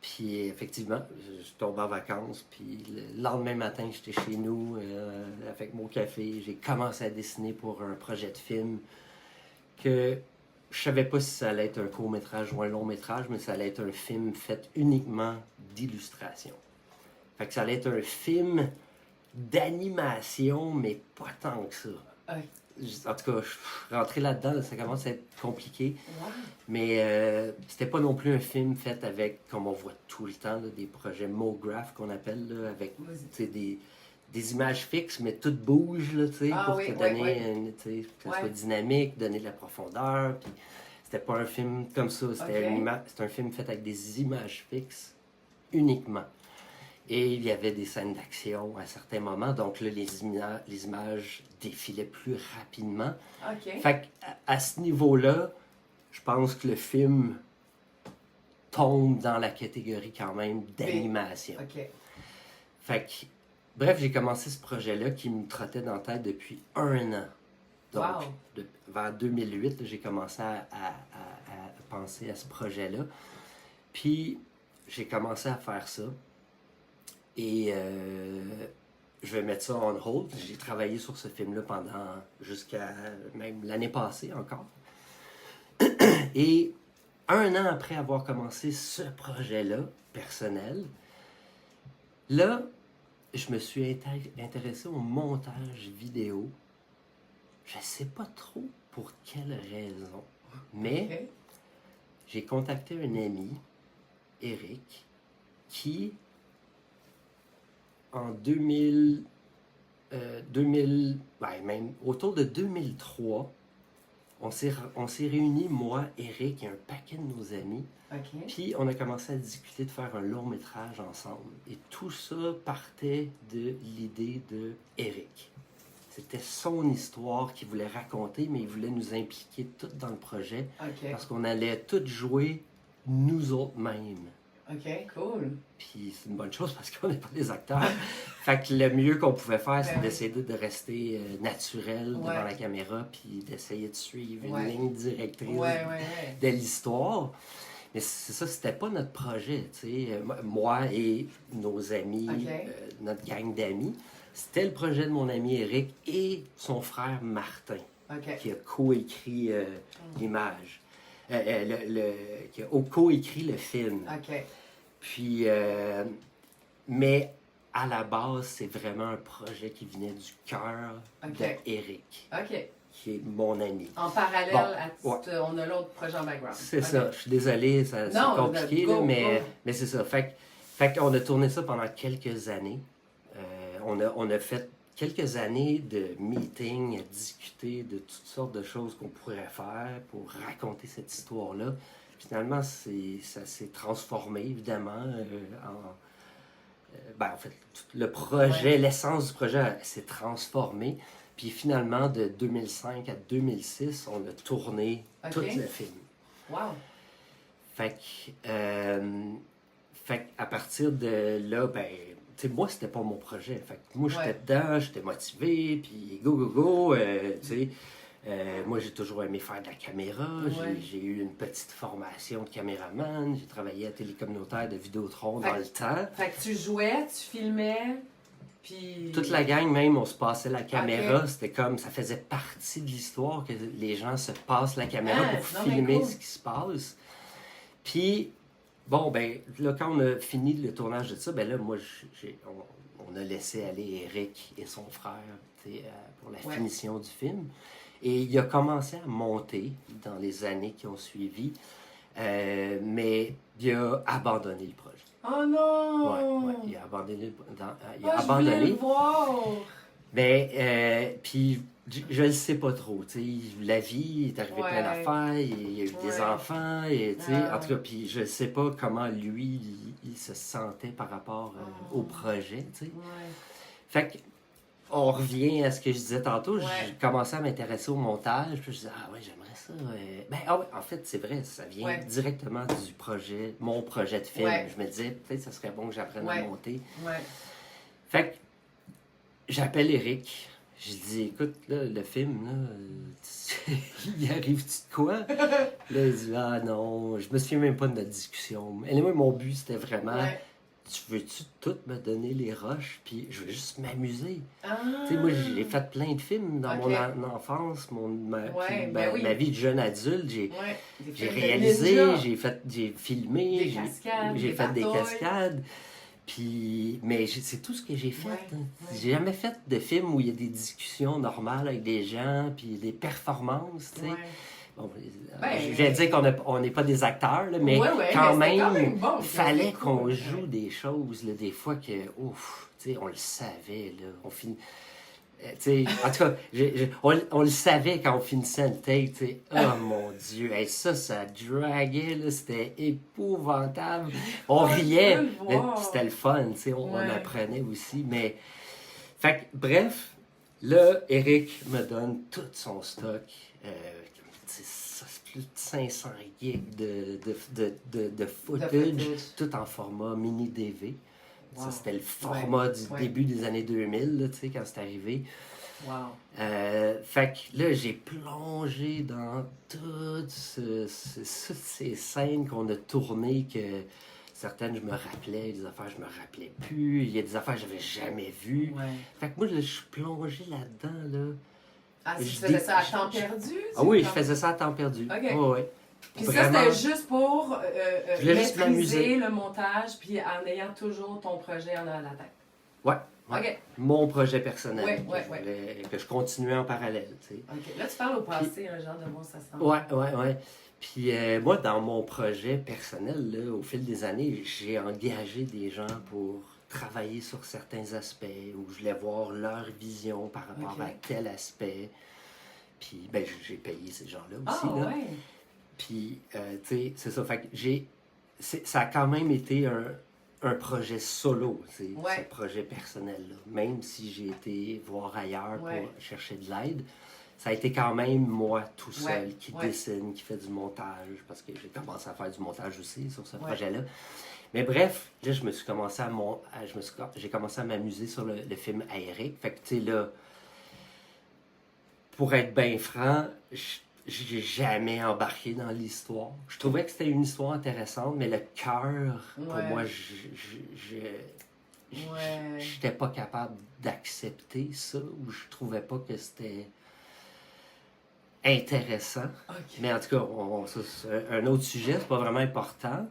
Puis effectivement, je tombe en vacances, puis le lendemain matin, j'étais chez nous avec mon café, j'ai commencé à dessiner pour un projet de film que je savais pas si ça allait être un court-métrage ou un long-métrage, mais ça allait être un film fait uniquement d'illustration. Fait que ça allait être un film d'animation, mais pas tant que ça. En tout cas, je suis rentré là-dedans, ça commence à être compliqué. Mais c'était pas non plus un film fait avec, comme on voit tout le temps, là, des projets MoGraph qu'on appelle, là, avec des images fixes, mais tout bouge là, pour te donner que ça soit dynamique, donner de la profondeur. Puis c'était pas un film comme ça, c'était un film fait avec des images fixes uniquement. Et il y avait des scènes d'action à certains moments, donc là, les images défilaient plus rapidement. Fait qu'à ce niveau-là, je pense que le film tombe dans la catégorie quand même d'animation. Fait que, bref, j'ai commencé ce projet-là qui me trottait dans la tête depuis 1 an. Donc, vers 2008, j'ai commencé à penser à ce projet-là. Puis, j'ai commencé à faire ça. Et je vais mettre ça on hold. J'ai travaillé sur ce film-là jusqu'à même l'année passée encore. Et 1 an après avoir commencé ce projet-là, personnel, là, je me suis intéressé au montage vidéo. Je sais pas trop pour quelle raison, mais j'ai contacté un ami, Eric, qui, en même autour de 2003, on s'est réunis, moi, Eric et un paquet de nos amis. Puis on a commencé à discuter de faire un long métrage ensemble. Et tout ça partait de l'idée de Eric. C'était son histoire qu'il voulait raconter, mais il voulait nous impliquer tout dans le projet. Parce qu'on allait tout jouer nous autres mêmes. OK, cool. Puis c'est une bonne chose parce qu'on n'est pas des acteurs. Fait que le mieux qu'on pouvait faire, c'est d'essayer de rester naturel devant la caméra, puis d'essayer de suivre une ligne directrice de l'histoire. Mais c'est ça, c'était pas notre projet, tu sais. Moi et nos amis, notre gang d'amis, c'était le projet de mon ami Eric et son frère Martin, qui a coécrit l'image. qui a co-écrit le film. OK. Puis, mais à la base, c'est vraiment un projet qui venait du cœur OK. d'Éric, OK. qui est mon ami. En parallèle, Bon, on a l'autre projet en background. C'est OK. ça. Je suis désolé, c'est Non, compliqué, go, là, mais, go. mais c'est ça. Fait qu'on a tourné ça pendant quelques années. On a fait quelques années de meetings, à discuter de toutes sortes de choses qu'on pourrait faire pour raconter cette histoire-là. Finalement, ça s'est transformé, évidemment, en fait, le projet, l'essence du projet s'est transformée. Puis finalement, de 2005 à 2006, on a tourné tout le film. Wow! Fait qu'à partir de là, ben, tu sais, moi, c'était pas mon projet. Fait que moi, j'étais dedans, j'étais motivé, puis go, tu sais. Moi, j'ai toujours aimé faire de la caméra. J'ai eu une petite formation de caméraman. J'ai travaillé à Télé communautaire de Vidéotron dans le temps. Fait que tu jouais, tu filmais, puis... Toute la gang, même, on se passait la caméra. C'était comme, ça faisait partie de l'histoire que les gens se passent la caméra pour filmer ce qui se passe. Puis, bon, ben, là, quand on a fini le tournage de ça, ben là, moi, on a laissé aller Éric et son frère, pour la finition du film. Et il a commencé à monter dans les années qui ont suivi, mais il a abandonné le projet. Oh non! Ouais, il a abandonné. Je voulais le voir! Mais, puis, je le sais pas trop, tu sais, la vie, il est arrivé plein d'affaires, il y a eu des enfants, et tu sais, en tout cas, puis je sais pas comment lui, il se sentait par rapport au projet, tu sais. Fait que, on revient à ce que je disais tantôt, j'ai commencé à m'intéresser au montage, puis je disais, ah ouais, j'aimerais ça. En fait, c'est vrai, ça vient directement du projet, mon projet de film. Je me disais, peut-être ça serait bon que j'apprenne à monter. Fait que, j'appelle Éric, je dis, écoute, là, le film, là, il arrive-tu de quoi? Là, il dit, ah non, je me souviens même pas de notre discussion. Et moi, mon but, c'était vraiment... Tu veux-tu tout me donner les rushs, puis je veux juste m'amuser. Tu sais, moi, j'ai fait plein de films dans mon enfance, ma vie de jeune adulte. J'ai réalisé, j'ai filmé, j'ai fait des cascades. Puis, mais c'est tout ce que j'ai fait. J'ai jamais fait de film où il y a des discussions normales avec des gens, puis des performances, tu sais. Bon, je vais dire qu'on n'est pas des acteurs, là, mais quand même, bon, il fallait qu'on joue des choses, là, des fois que, ouf, tu sais, on le savait, là, on finit... en tout cas, on le savait quand on finissait le take, tu sais. Oh mon Dieu, hey, ça draguait, là, c'était épouvantable. On riait, mais c'était le fun, tu sais, on apprenait aussi, mais... Fait que, bref, là, Éric me donne tout son stock, c'est plus de 500 gigs de footage, tout en format mini DV. Ça, c'était le format du début des années 2000, là, tu sais, quand c'est arrivé. Fait que là, j'ai plongé dans toutes ces scènes qu'on a tournées, que certaines, je me rappelais, des affaires, je me rappelais plus. Il y a des affaires que j'avais jamais vues. Fait que moi, là, je suis plongé là-dedans, là. Ah, si tu faisais ça à temps perdu? Ah oui, je faisais ça à temps perdu. OK. Puis ça, c'était juste pour maîtriser le montage, puis en ayant toujours ton projet en la tête. Ouais. OK. Mon projet personnel que je continuais en parallèle. Tu sais. OK. Là, tu parles au passé, un genre de mot, ça sent. Ouais. Puis moi, dans mon projet personnel, là, au fil des années, j'ai engagé des gens pour travailler sur certains aspects, où je voulais voir leur vision par rapport à tel aspect. Puis, ben, j'ai payé ces gens-là aussi. Là. Puis, tu sais, c'est ça. Fait que ça a quand même été un projet solo, ce projet personnel-là. Même si j'ai été voir ailleurs pour chercher de l'aide, ça a été quand même moi tout seul qui dessine, qui fait du montage, parce que j'ai commencé à faire du montage aussi sur ce projet-là. Mais bref, là, j'ai commencé à m'amuser sur le film à Éric. Fait que, tu sais, là, pour être bien franc, j'ai jamais embarqué dans l'histoire. Je trouvais que c'était une histoire intéressante, mais le cœur, pour moi, j'étais pas capable d'accepter ça, ou je trouvais pas que c'était... intéressant. OK. Mais en tout cas, ça, c'est un autre sujet, c'est pas vraiment important.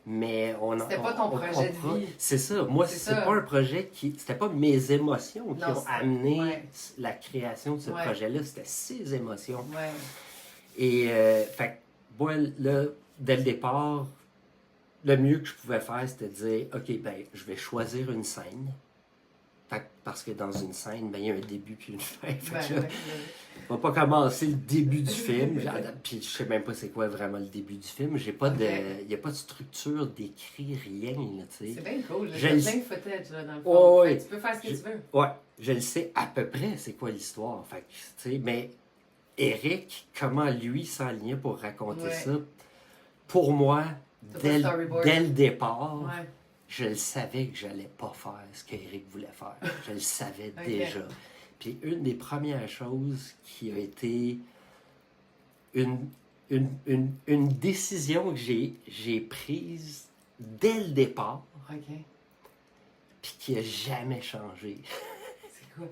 Mais C'était pas ton projet de vie. C'est ça. Moi, C'est c'est ça. pas un projet qui. C'était pas mes émotions qui Non, ont c'était- amené ouais. la création de ce Ouais. projet-là. C'était ses émotions. Ouais. Et, fait que, moi, là, dès le départ, le mieux que je pouvais faire, c'était de dire, OK, ben, je vais choisir une scène. Fait que, parce que dans une scène, ben, il y a un début puis une fin. Fait Ben, que là, ouais. on va pas commencer le début du film. Puis je sais même pas c'est quoi vraiment le début du film. J'ai pas de, il y a pas de structure d'écrit, rien, là, tu sais. C'est bien cool. Là. Je Il y le- a plein de footage là, dans le Ouais, fond. ouais. Fait que tu peux faire ce que tu veux. Ouais, je le sais à peu près c'est quoi l'histoire. Fait que, tu sais, mais Eric, comment lui s'enlignait pour raconter Ouais. ça, pour moi, T'as pas de storyboard. dès le départ, Ouais. je le savais que j'allais pas faire ce qu'Éric voulait faire. Je le savais Ok. déjà. Puis une des premières choses qui a été une décision que j'ai prise dès le départ, OK. puis qui a jamais changé, C'est quoi?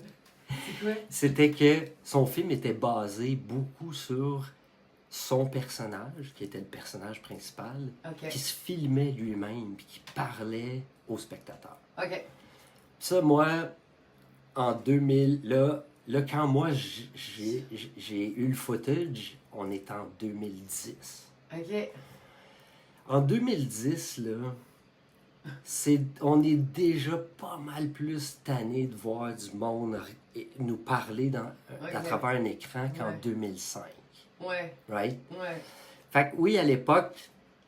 C'est quoi? c'était que son film était basé beaucoup sur son personnage, qui était le personnage principal, OK. qui se filmait lui-même, puis qui parlait aux spectateurs. OK. Ça, moi, en 2000, là quand moi j'ai eu le footage, on est en 2010. OK. En 2010, là, on est déjà pas mal plus tanné de voir du monde nous parler à Ok. travers un écran qu'en Ouais. 2005. Ouais. Right? Ouais. Fait que oui, à l'époque,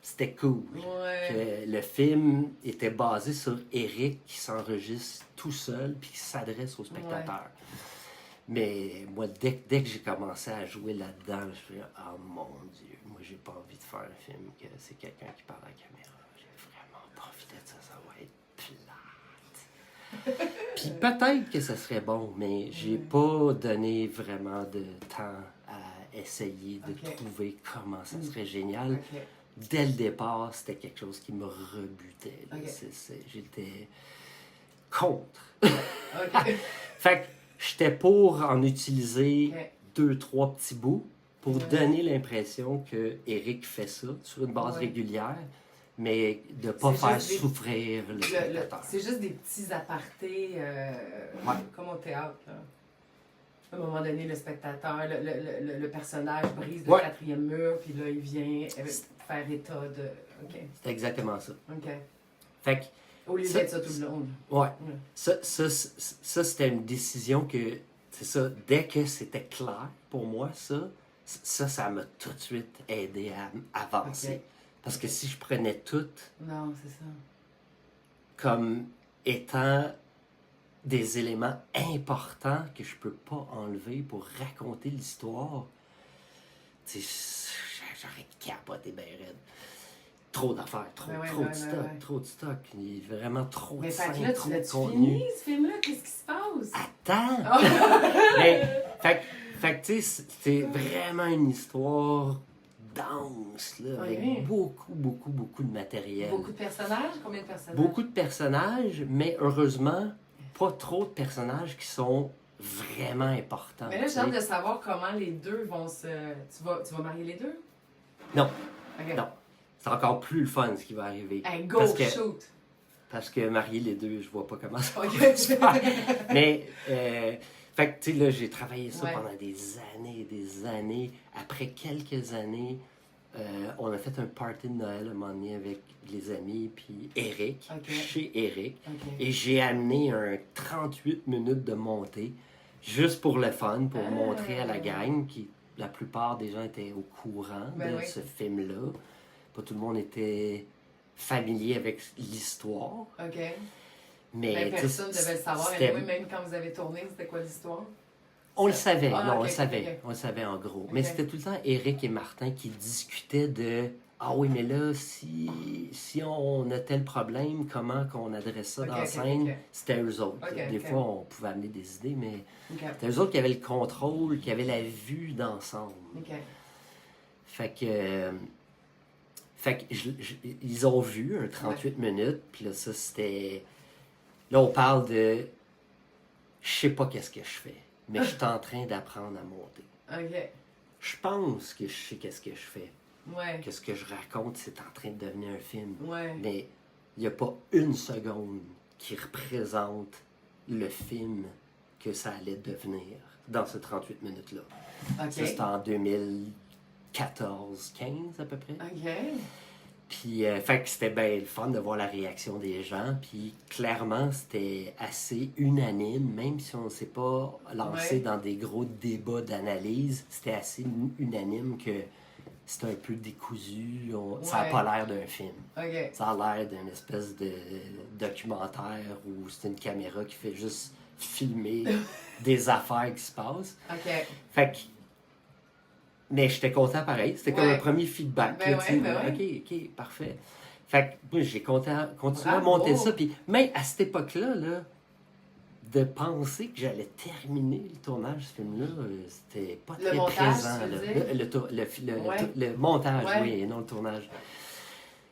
c'était cool. Ouais. Que le film était basé sur Eric qui s'enregistre tout seul puis qui s'adresse aux spectateurs. Mais moi, dès que j'ai commencé à jouer là-dedans, je me suis dit, oh mon Dieu, moi j'ai pas envie de faire un film que c'est quelqu'un qui parle à la caméra. J'ai vraiment pas envie de ça va être plate. Puis peut-être que ça serait bon, mais j'ai pas donné vraiment de temps à essayer de Ok. trouver comment ça serait génial. OK. Dès le départ, c'était quelque chose qui me rebutait. Là. Ok. J'étais contre. OK. Fait que j'étais pour en utiliser Ok. 2-3 petits bouts pour Ouais. donner l'impression que Eric fait ça sur une base Ouais. régulière, mais de ne pas C'est faire juste des- souffrir le spectateur. C'est juste des petits apartés Ouais. comme au théâtre. Là. À un moment donné, le spectateur, le personnage brise le Ouais. 4e mur, puis là, il vient faire état de... OK. C'est exactement ça. OK. Fait que, Au lieu Ça, d'être ça tout le long. ouais. Ouais. Ça, c'était une décision que, c'est ça, dès que c'était clair pour moi, ça m'a tout de suite aidé à avancer. Ok. Parce que si je prenais tout Non, c'est ça. comme étant des éléments importants que je peux pas enlever pour raconter l'histoire, tu sais, j'aurais capoté bien raide. Trop d'affaires, trop de stock. Il est vraiment trop Mais de fait que scènes, là, trop tu de l'as-tu contenu. fini, ce film-là? Qu'est-ce qui se passe? Attends! Mais, fait que, tu sais, c'est vraiment une histoire dense, là, Oui. avec beaucoup de matériel. Beaucoup de personnages? Combien de personnages? Beaucoup de personnages, mais heureusement, pas trop de personnages qui sont vraiment importants. Mais là, tu j'ai hâte sais. de savoir comment les deux vont se... Tu vas marier les deux? Non, OK. non. C'est encore plus le fun ce qui va arriver. Hey, go, Parce que- shoot! Parce que marier les deux, je vois pas comment ça OK. va se faire. Mais, fait que, tu sais, là, j'ai travaillé ça Ouais. pendant des années et des années. Après quelques années, on a fait un party de Noël à un moment donné avec les amis, puis Eric, Ok. chez Eric. OK. Et j'ai amené un 38 minutes de montée, juste pour le fun, pour Ah. montrer à la gang, qui la plupart des gens étaient au courant Ben de oui. ce film-là. Pas tout le monde était familier avec l'histoire. OK. Mais Ben, tu sais, personne ne devait le savoir. c'était- Mais même quand vous avez tourné, c'était quoi l'histoire? On le savait, Ah, non, ok, on le savait, ok. on le savait en gros. Mais Ok. c'était tout le temps Eric et Martin qui discutaient de ah oui, mais là, si on a tel problème, comment qu'on adresse ça Ok, dans la ok, scène, ok. c'était eux autres. Ok, Des ok. fois, on pouvait amener des idées, mais OK. c'était eux autres qui avaient le contrôle, qui avaient la vue d'ensemble. OK. Fait que ils ont vu un 38 minutes, puis là, ça, c'était... Là, on parle de... Je sais pas qu'est-ce que je fais, mais je suis en train d'apprendre à monter. OK. je pense que je sais qu'est-ce que je fais. Ouais. Que ce que je raconte, c'est en train de devenir un film. Ouais. Mais il n'y a pas une seconde qui représente le film que ça allait devenir dans ces 38 minutes-là. OK. Ça, c'était en 2014-15 à peu près. OK. Puis, fait que c'était bien le fun de voir la réaction des gens. Puis, clairement, c'était assez unanime, même si on ne s'est pas lancé Ouais. dans des gros débats d'analyse, c'était assez unanime que c'était un peu décousu. Ça n'a Ouais. pas l'air d'un film. OK. Ça a l'air d'une espèce de documentaire où c'est une caméra qui fait juste filmer des affaires qui se passent. OK. Fait que, mais j'étais content pareil. C'était comme Ouais. un premier feedback. Ben là, ouais, tu sais, ben là, ouais. OK, parfait. Fait que moi, j'ai continué à Bravo. monter ça. Puis même à cette époque-là, là, de penser que j'allais terminer le tournage de ce film-là, c'était pas Le très montage, présent. tu veux Là. dire? Le montage, Ouais. oui, et non le tournage.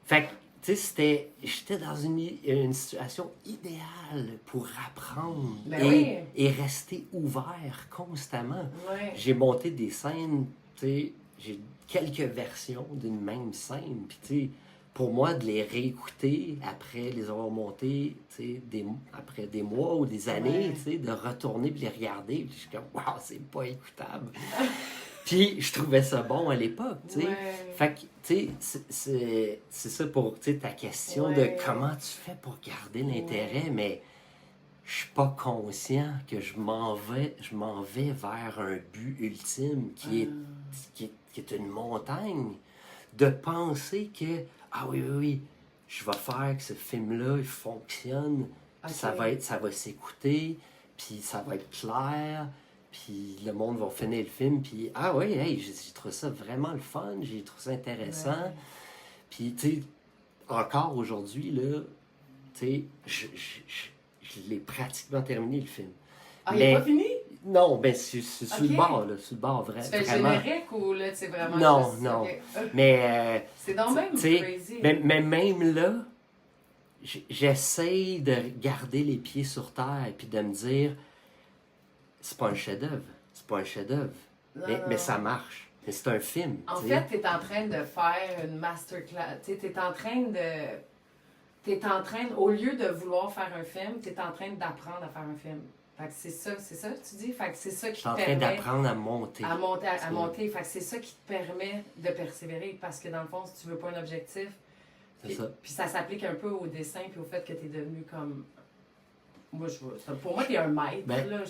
Fait que, tu sais, j'étais dans une situation idéale pour apprendre Ben oui. et rester ouvert constamment. Ouais. J'ai monté des scènes, tu sais, j'ai quelques versions d'une même scène, puis tu sais, pour moi, de les réécouter après les avoir montées, tu sais, après des mois ou des années, Ouais. tu sais, de retourner puis les regarder, puis je suis comme, waouh, c'est pas écoutable. Puis je trouvais ça bon à l'époque, tu sais. Ouais. Fait que, tu sais, c'est ça pour, tu sais, ta question Ouais. de comment tu fais pour garder l'intérêt, Ouais. mais je suis pas conscient que je m'en vais vers un but ultime qui est une montagne. De penser que, ah oui, je vais faire que ce film-là, il fonctionne, puis Ok. ça va s'écouter, puis ça va être clair, puis le monde va finir le film, puis ah oui, hey, j'ai trouvé ça vraiment le fun, j'ai trouvé ça intéressant. Ouais. Puis, tu sais, encore aujourd'hui, là, tu sais, je l'ai pratiquement terminé le film. Ah, il est pas fini? Non, ben, c'est sur Ok. le bord, là, sur le bord, Tu fais le vraiment. générique ou là, c'est vraiment Non, juste... non. Ok. Mais, C'est donc même tu sais, crazy. mais même là, j'essaye de garder les pieds sur terre et puis de me dire, c'est pas un chef-d'œuvre, c'est pas un chef-d'œuvre, Non, mais non. ça marche. Mais c'est un film. En tu sais. fait, tu es en train de faire une masterclass. Tu es en train de... au lieu de vouloir faire un film, tu es en train d'apprendre à faire un film. Fait que c'est ça que tu dis? Fait que c'est ça Je qui suis te en train permet d'apprendre à monter. à C'est- monter. Fait que c'est ça qui te permet de persévérer. Parce que dans le fond, si tu veux pas un objectif, C'est puis, ça. puis ça s'applique un peu au dessin puis au fait que tu es devenu comme... Moi, pour moi, tu es un maître. Ben, là.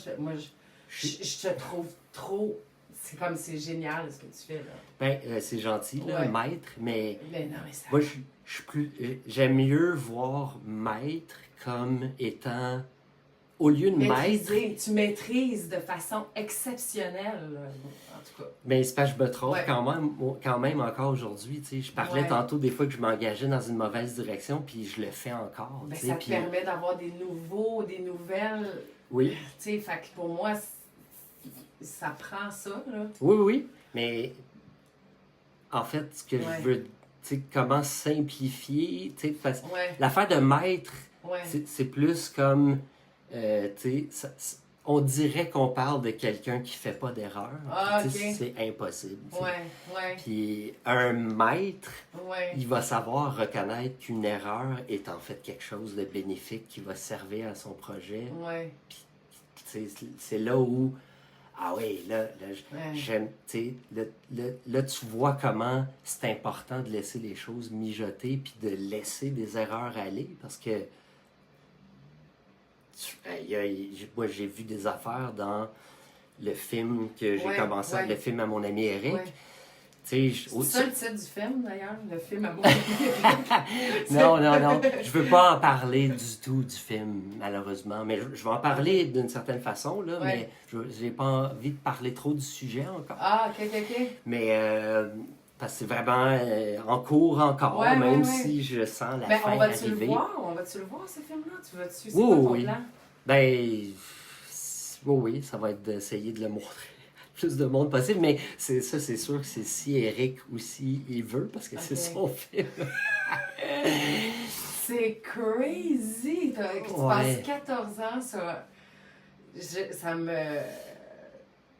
Je te trouve trop... C'est comme c'est génial ce que tu fais. Là. Ben, c'est gentil, là, Ouais. maître, mais Mais non, mais ça... moi, je suis plus. J'aime mieux voir maître comme étant. Au lieu de maître, Maîtriser. Tu maîtrises de façon exceptionnelle, là. En tout cas. ben, c'est parce que je me trompe Ouais. quand même encore aujourd'hui. Tu sais. Je parlais Ouais. tantôt des fois que je m'engageais dans une mauvaise direction, puis je le fais encore. Ben, tu sais, ça te puis- permet d'avoir des nouvelles. Oui, Tu sais, fait que pour moi, ça prend ça, là. oui, mais en fait, ce que Ouais. je veux, tu sais, comment simplifier, tu sais, parce que Ouais, l'affaire de maître, ouais. c'est plus comme, tu sais, on dirait qu'on parle de quelqu'un qui fait pas d'erreur. Ah, Tu sais, ok. c'est impossible. tu sais. Ouais, Puis un maître, ouais. il va savoir reconnaître qu'une erreur est en fait quelque chose de bénéfique qui va servir à son projet. Ouais, Tu sais, c'est là où, ah oui, là ouais. j'aime, tu sais, là, tu vois comment c'est important de laisser les choses mijoter puis de laisser des erreurs aller parce que moi j'ai vu des affaires dans le film que j'ai Ouais, commencé, ouais. le film à mon ami Eric. Ouais. Tu sais, C'est ça le titre du film, d'ailleurs, le film à non, je veux pas en parler du tout du film, malheureusement, mais je vais en parler d'une certaine façon, là, Ouais. mais j'ai pas envie de parler trop du sujet encore. Ah, ok. Mais parce que c'est vraiment en cours encore, Ouais, même ouais. si je sens la Ben, fin on va-tu le arriver. voir? On va-tu le voir, ce film-là? Tu vas-tu? C'est Oui, quoi ton oui. plan? Ben, oui, ça va être d'essayer de le montrer à plus de monde possible, mais c'est sûr que c'est si Eric aussi il veut, parce que c'est Ok. son film. C'est crazy! Que tu Ouais. passes 14 ans sur... ça me...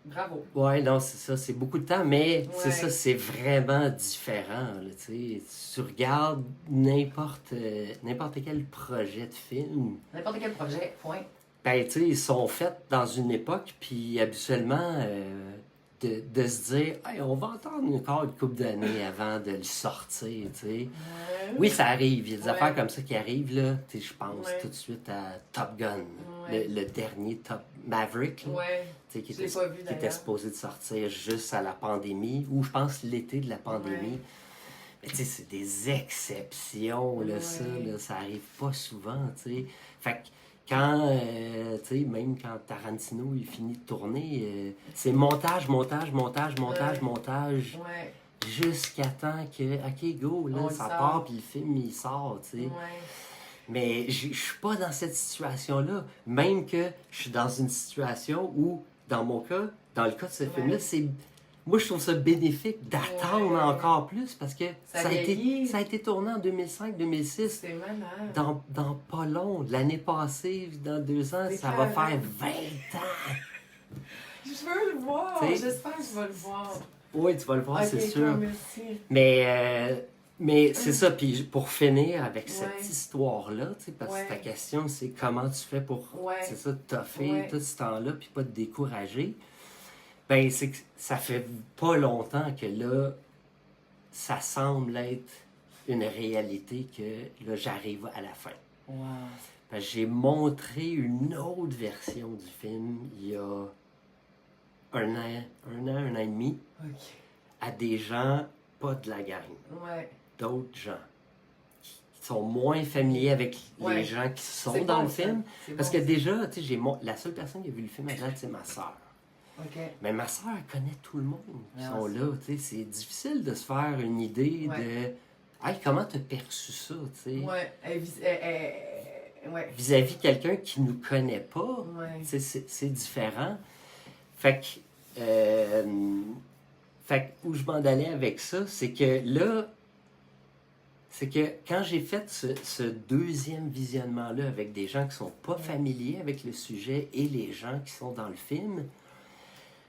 Bravo. Ouais, non, c'est ça, c'est beaucoup de temps, mais c'est Ouais. ça, c'est vraiment différent, là, tu sais. Tu regardes n'importe quel projet de film, N'importe quel projet, point. ben, tu sais, ils sont faits dans une époque, puis habituellement, de se dire, hey, on va attendre encore une couple d'années avant de le sortir, tu sais. Oui, ça arrive. Il y a des Ouais. affaires comme ça qui arrivent, là. Tu sais, je pense Ouais. tout de suite à Top Gun, Ouais. le dernier Top Maverick, là, Ouais. tu sais, qui Je l'ai était, pas vu qui était d'ailleurs. supposé de sortir juste à la pandémie, ou je pense l'été de la pandémie. Ouais. Mais tu sais, c'est des exceptions, là, ça, Ouais. là, ça arrive pas souvent, tu sais. Fait que quand, tu sais, même quand Tarantino, il finit de tourner, c'est montage, montage, montage, montage, Ouais. montage, Ouais. jusqu'à temps que, OK, go, là, On le ça sort. part, puis le film, il sort, tu sais. Ouais. Mais je suis pas dans cette situation-là. Même que je suis dans une situation où, dans mon cas, dans le cas de ce Ouais. film-là, c'est. Moi, je trouve ça bénéfique d'attendre Ouais. encore plus parce que Ça a vieillit. ça a été tourné en 2005-2006. C'est malade. Dans pas long, l'année passée, dans 2 ans, C'est ça va carré. faire 20 ans. Je veux le voir. T'sais, J'espère que je vais le voir. Oui, tu vas le voir, Ok, c'est toi, sûr. merci. Mais c'est ça, puis pour finir avec Ouais. cette histoire-là, tu sais, parce Ouais. que ta question, c'est comment tu fais pour, Ouais. c'est ça, toffer Ouais. tout ce temps-là, puis pas te décourager. Ben, c'est que ça fait pas longtemps que là, ça semble être une réalité que là, j'arrive à la fin. Wow. Parce que j'ai montré une autre version du film il y a un an et demi, Ok. à des gens pas de la gang, Ouais. d'autres gens qui sont moins familiers avec Ouais. les gens qui sont C'est dans bon, le ça. film. C'est Parce bon, que déjà, tu sais, la seule personne qui a vu le film à date, c'est ma soeur. Ok. Mais ma soeur, elle connaît tout le monde qui Ah, sont c'est- là. Tu sais, c'est difficile de se faire une idée Ouais. de hey, comment t'as perçu ça, tu sais, Ouais. Ouais. vis-à-vis quelqu'un qui nous connaît pas. Ouais. Tu sais, c'est différent. Fait que où je m'en allais avec ça, c'est que là, c'est que quand j'ai fait ce deuxième visionnement-là avec des gens qui sont pas familiers avec le sujet et les gens qui sont dans le film,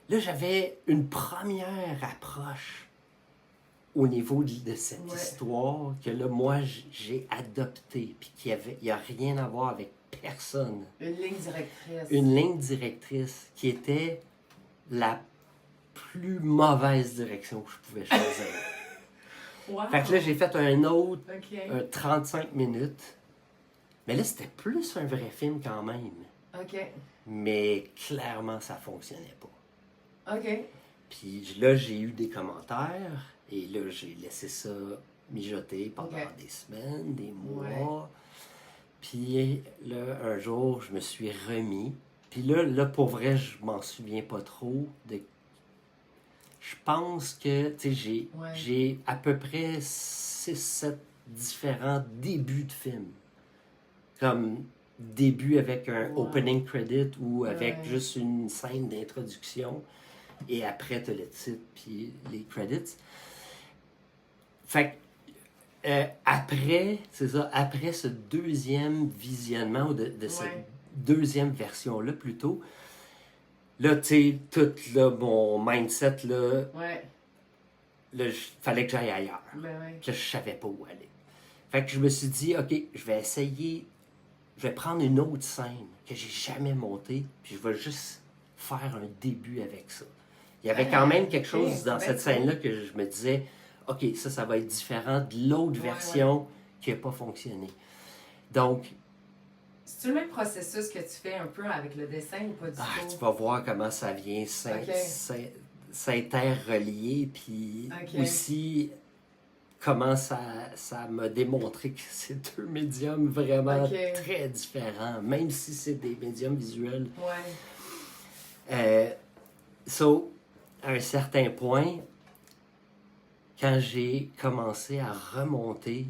là, j'avais une première approche au niveau de cette Ouais. histoire que là, moi, j'ai adoptée, puis il n'y a rien à voir avec personne. Une ligne directrice. Une ligne directrice qui était la plus mauvaise direction que je pouvais choisir. Wow. Fait que là, j'ai fait un autre Ok. 35 minutes. Mais là, c'était plus un vrai film quand même. Ok. Mais clairement, ça fonctionnait pas. Ok. Puis là, j'ai eu des commentaires. Et là, j'ai laissé ça mijoter pendant Ok. des semaines, des mois. Ouais. Puis là, un jour, je me suis remis. Puis là, pour vrai, je m'en souviens pas trop. Je pense que, tu sais, Ouais. j'ai à peu près 6-7 différents débuts de films. Comme début avec un Wow. opening credit ou avec Ouais. juste une scène d'introduction. Et après, t'as le titre puis les credits. Fait que, après, c'est ça, après ce deuxième visionnement, ou de cette Ouais. deuxième version-là plutôt, là, tu sais, tout là, mon mindset, là, Ouais. fallait que j'aille ailleurs. Ben ouais. Puis là, je savais pas où aller. Fait que je me suis dit, OK, je vais essayer, je vais prendre une autre scène que j'ai jamais montée, puis je vais juste faire un début avec ça. Il y avait quand même quelque ok, chose dans c'est cette bien cool. scène-là que je me disais, OK, ça va être différent de l'autre Ouais, version qui n'a pas fonctionné. Donc, C'est-tu le même processus que tu fais un peu avec le dessin ou pas du tout? tu vas voir comment ça vient Ok. s'interrelier, puis Ok. aussi comment ça m'a démontré que c'est deux médiums vraiment Ok. très différents, même si c'est des médiums visuels. Ouais. À un certain point, quand j'ai commencé à remonter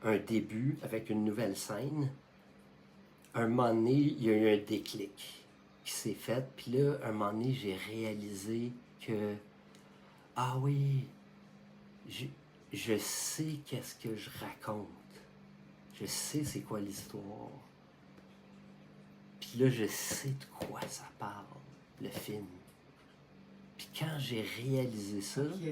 un début avec une nouvelle scène, un moment donné, il y a eu un déclic qui s'est fait. Puis là, un moment donné, j'ai réalisé que, ah oui, je sais qu'est-ce que je raconte. Je sais c'est quoi l'histoire. Puis là, je sais de quoi ça parle, le film. quand j'ai réalisé ça, OK.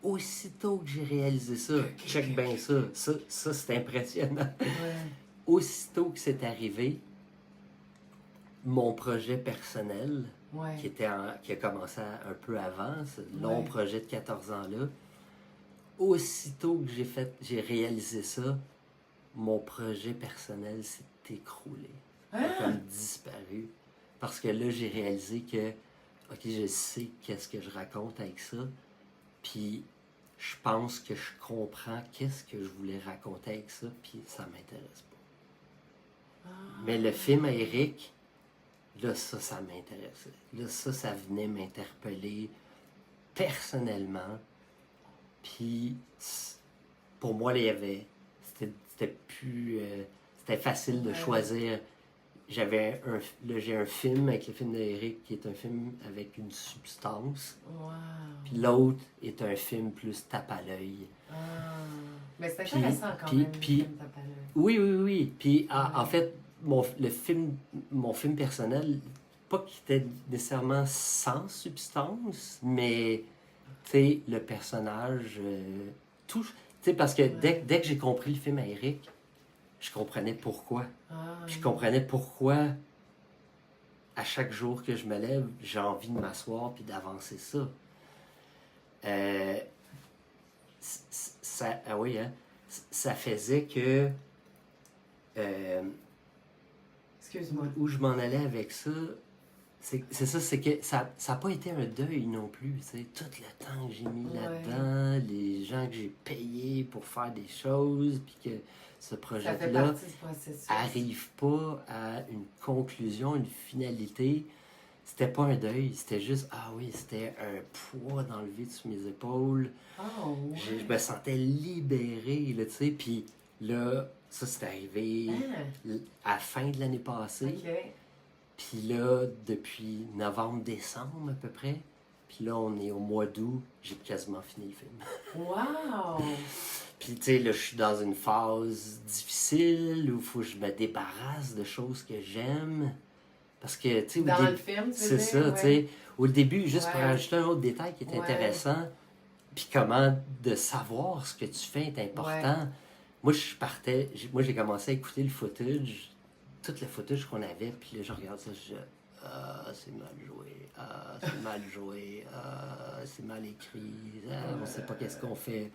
aussitôt que j'ai réalisé ça, check bien ça, c'est impressionnant. Ouais. Aussitôt que c'est arrivé, mon projet personnel, Ouais. qui a commencé un peu avant, ce long Ouais. projet de 14 ans-là, aussitôt que j'ai réalisé ça, mon projet personnel s'est écroulé. Il a Ah! comme disparu. Parce que là, j'ai réalisé que, OK, je sais qu'est-ce que je raconte avec ça, puis je pense que je comprends qu'est-ce que je voulais raconter avec ça, puis ça m'intéresse pas. Mais le film à Eric, là, ça m'intéressait. Là, ça venait m'interpeller personnellement. Puis, pour moi, là, c'était plus... c'était facile de choisir. J'ai un film avec le film d'Eric qui est un film avec une substance. Wow. Puis l'autre est un film plus tape à l'œil. Ah. Mais c'est Puis- intéressant quand puis- même, puis- le film tape à l'œil. Oui. Puis Ouais. en fait, mon film personnel, pas qu'il était nécessairement sans substance, mais tu sais, le personnage touche. Tu sais, parce que dès que j'ai compris le film à Eric, je comprenais pourquoi. Ah. Puis je comprenais pourquoi, à chaque jour que je me lève, j'ai envie de m'asseoir puis d'avancer ça. Ah oui, hein? Ça faisait que... Excuse-moi. où je m'en allais avec ça, c'est ça, c'est que ça n'a pas été un deuil non plus. Tu sais, tout le temps que j'ai mis Ouais. là-dedans, les gens que j'ai payés pour faire des choses, puis que ce Ça fait projet-là partie du processus. arrive pas à une conclusion, une finalité. C'était pas un deuil, c'était juste, ah oui, c'était un poids d'enlever sur mes épaules. Oh, ouais. Je me sentais libéré, là, tu sais, puis là, ça c'est arrivé Ah, à la fin de l'année passée. OK. Puis là, depuis novembre-décembre à peu près, puis là, on est au mois d'août, j'ai quasiment fini le film. Wow! Puis tu sais, là, je suis dans une phase difficile où il faut que je me débarrasse de choses que j'aime. Parce que, tu sais, Dans le film, tu veux c'est dire? ça, Ouais. tu sais. Au début, juste pour Ouais. rajouter un autre détail qui est Ouais. intéressant, puis comment de savoir ce que tu fais est important. Moi, j'ai commencé à écouter le footage, tout le footage qu'on avait, puis là, je regarde ça, je dis, ah, c'est mal joué, ah, c'est mal joué, ah, c'est mal écrit, ah, on sait pas qu'est-ce qu'on fait.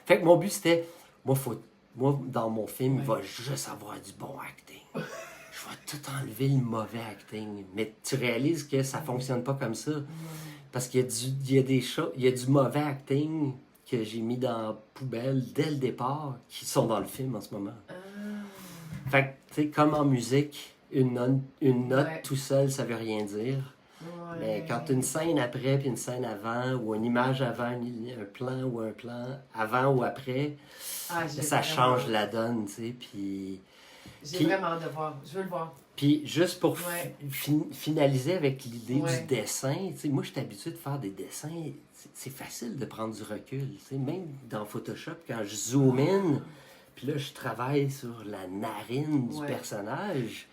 Fait que mon but, c'était, moi dans mon film, il va juste avoir du bon acting. Je vais tout enlever le mauvais acting. Mais tu réalises que ça fonctionne pas comme ça. Parce qu'il y a du mauvais acting que j'ai mis dans la poubelle dès le départ, qui sont dans le film en ce moment. Ah. Fait que, tu sais, comme en musique, une note Ouais. tout seul, ça veut rien dire. Ouais. Mais quand une scène après, puis une scène avant, ou une image avant, un plan ou un plan avant ou après, Ah, j'ai ça vraiment- change la donne, tu sais. J'ai puis- vraiment hâte de voir. Je veux le voir. Puis juste pour Ouais. finaliser avec l'idée Ouais. du dessin, tu sais, moi je suis habitué de faire des dessins, c'est facile de prendre du recul. Tu sais, même dans Photoshop, quand je zoom in, puis là je travaille sur la narine du Ouais. personnage,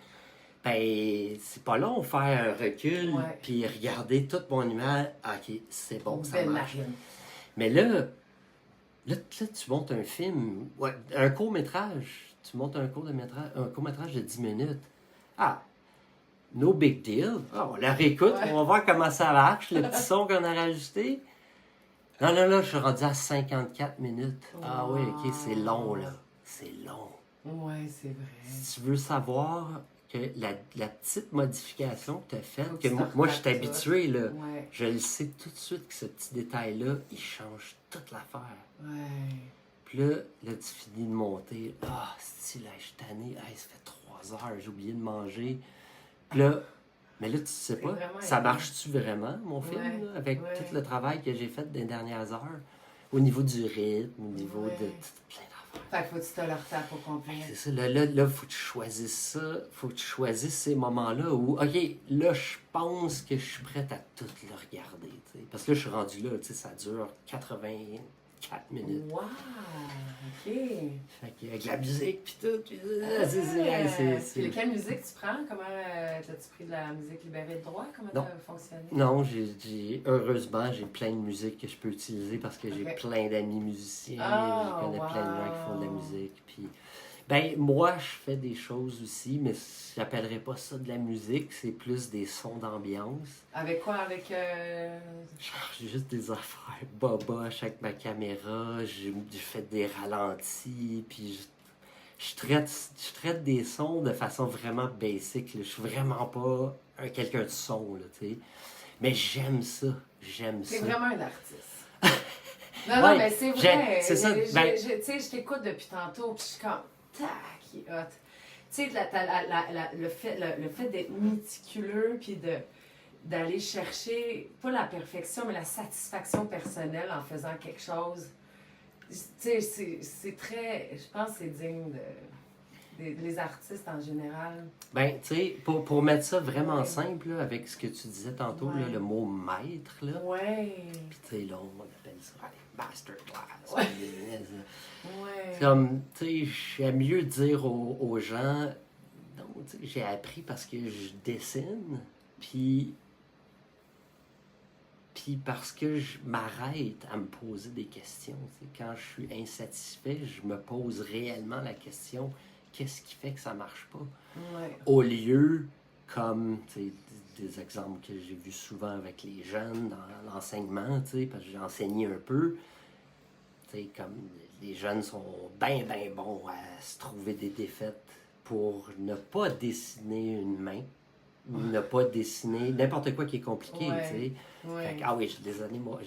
ben c'est pas long faire un recul, Ouais. puis regarder toute mon image, ok, c'est bon, ça Belle marche. narine. Mais là, tu montes un film, un court-métrage. Tu montes un court-métrage de 10 minutes. Ah, no big deal. Ah, on la réécoute, Ouais. on va voir comment ça marche, le petit son qu'on a rajouté. Non, là, je suis rendu à 54 minutes. Ah oui, ok, c'est long, là. C'est long. Ouais, c'est vrai. Si tu veux savoir que la petite modification que tu as faite, Faut que que tu moi, je suis refasses ça. habitué, là. Ouais, Je le sais tout de suite que ce petit détail-là, il change toute l'affaire. ouais. Puis là, tu finis de monter. Ah, là, je suis tanné. Hey, ça fait 3 heures, j'ai oublié de manger. Puis là, mais là, tu sais C'est pas, vraiment ça intense. marche-tu vraiment, mon film, Ouais, là, avec ouais. tout le travail que j'ai fait des dernières heures? Au niveau du rythme, au niveau Ouais. de plein d'affaires. Fait qu'il faut que tu te le retapes au complet. C'est ça, là, faut que tu choisisses ça. Faut que tu choisisses ces moments-là où, OK, là, je pense que je suis prête à tout le regarder. T'sais. Parce que là, je suis rendu là, ça dure 4 minutes. Wow! OK. Fait qu'avec la musique, puis tout, puis Puis quelle musique tu prends? Comment t'as-tu pris de la musique libérée de droit? Comment Non. t'as fonctionné? Non, heureusement, j'ai plein de musique que je peux utiliser parce que j'ai Ok. plein d'amis musiciens, Ah, je connais plein de gens qui font de la wow. musique. Puis, ben, moi, je fais des choses aussi, mais j'appellerais pas ça de la musique, c'est plus des sons d'ambiance. Avec quoi? Avec... J'ai juste des affaires boboches avec ma caméra, je fais des ralentis, puis je traite des sons de façon vraiment basic. Là. Je suis vraiment pas quelqu'un de son, là, tu sais. Mais j'aime ça. T'es ça. vraiment un artiste. Non, Ouais, mais c'est vrai. c'est ça, Tu ben- sais, je t'écoute depuis tantôt, puis je suis comme... Tac, il est hot. Tu sais, le fait d'être méticuleux, puis d'aller chercher, pas la perfection, mais la satisfaction personnelle en faisant quelque chose. Tu sais, c'est très... Je pense que c'est digne les artistes en général. Ben, tu sais, pour mettre ça vraiment Ouais. simple, là, avec ce que tu disais tantôt, là, Ouais. le mot maître, là. Ouais. Puis, tu sais, là, on appelle ça, allez, masterclass. Ouais. Puis, Ouais. comme, tu sais, j'aime mieux dire aux gens, non, tu sais, j'ai appris parce que je dessine, puis parce que je m'arrête à me poser des questions. Tu sais, quand je suis insatisfait, je me pose réellement la question, qu'est-ce qui fait que ça marche pas? Ouais. Au lieu, comme tu sais, des exemples que j'ai vus souvent avec les jeunes dans l'enseignement, tu sais, parce que j'ai enseigné un peu, tu sais, comme les jeunes sont bien bons à se trouver des défaites pour ne pas dessiner une main, ou ne pas dessiner n'importe quoi qui est compliqué, Ouais. tu sais. Ouais. Fait que, ah oui, j'ai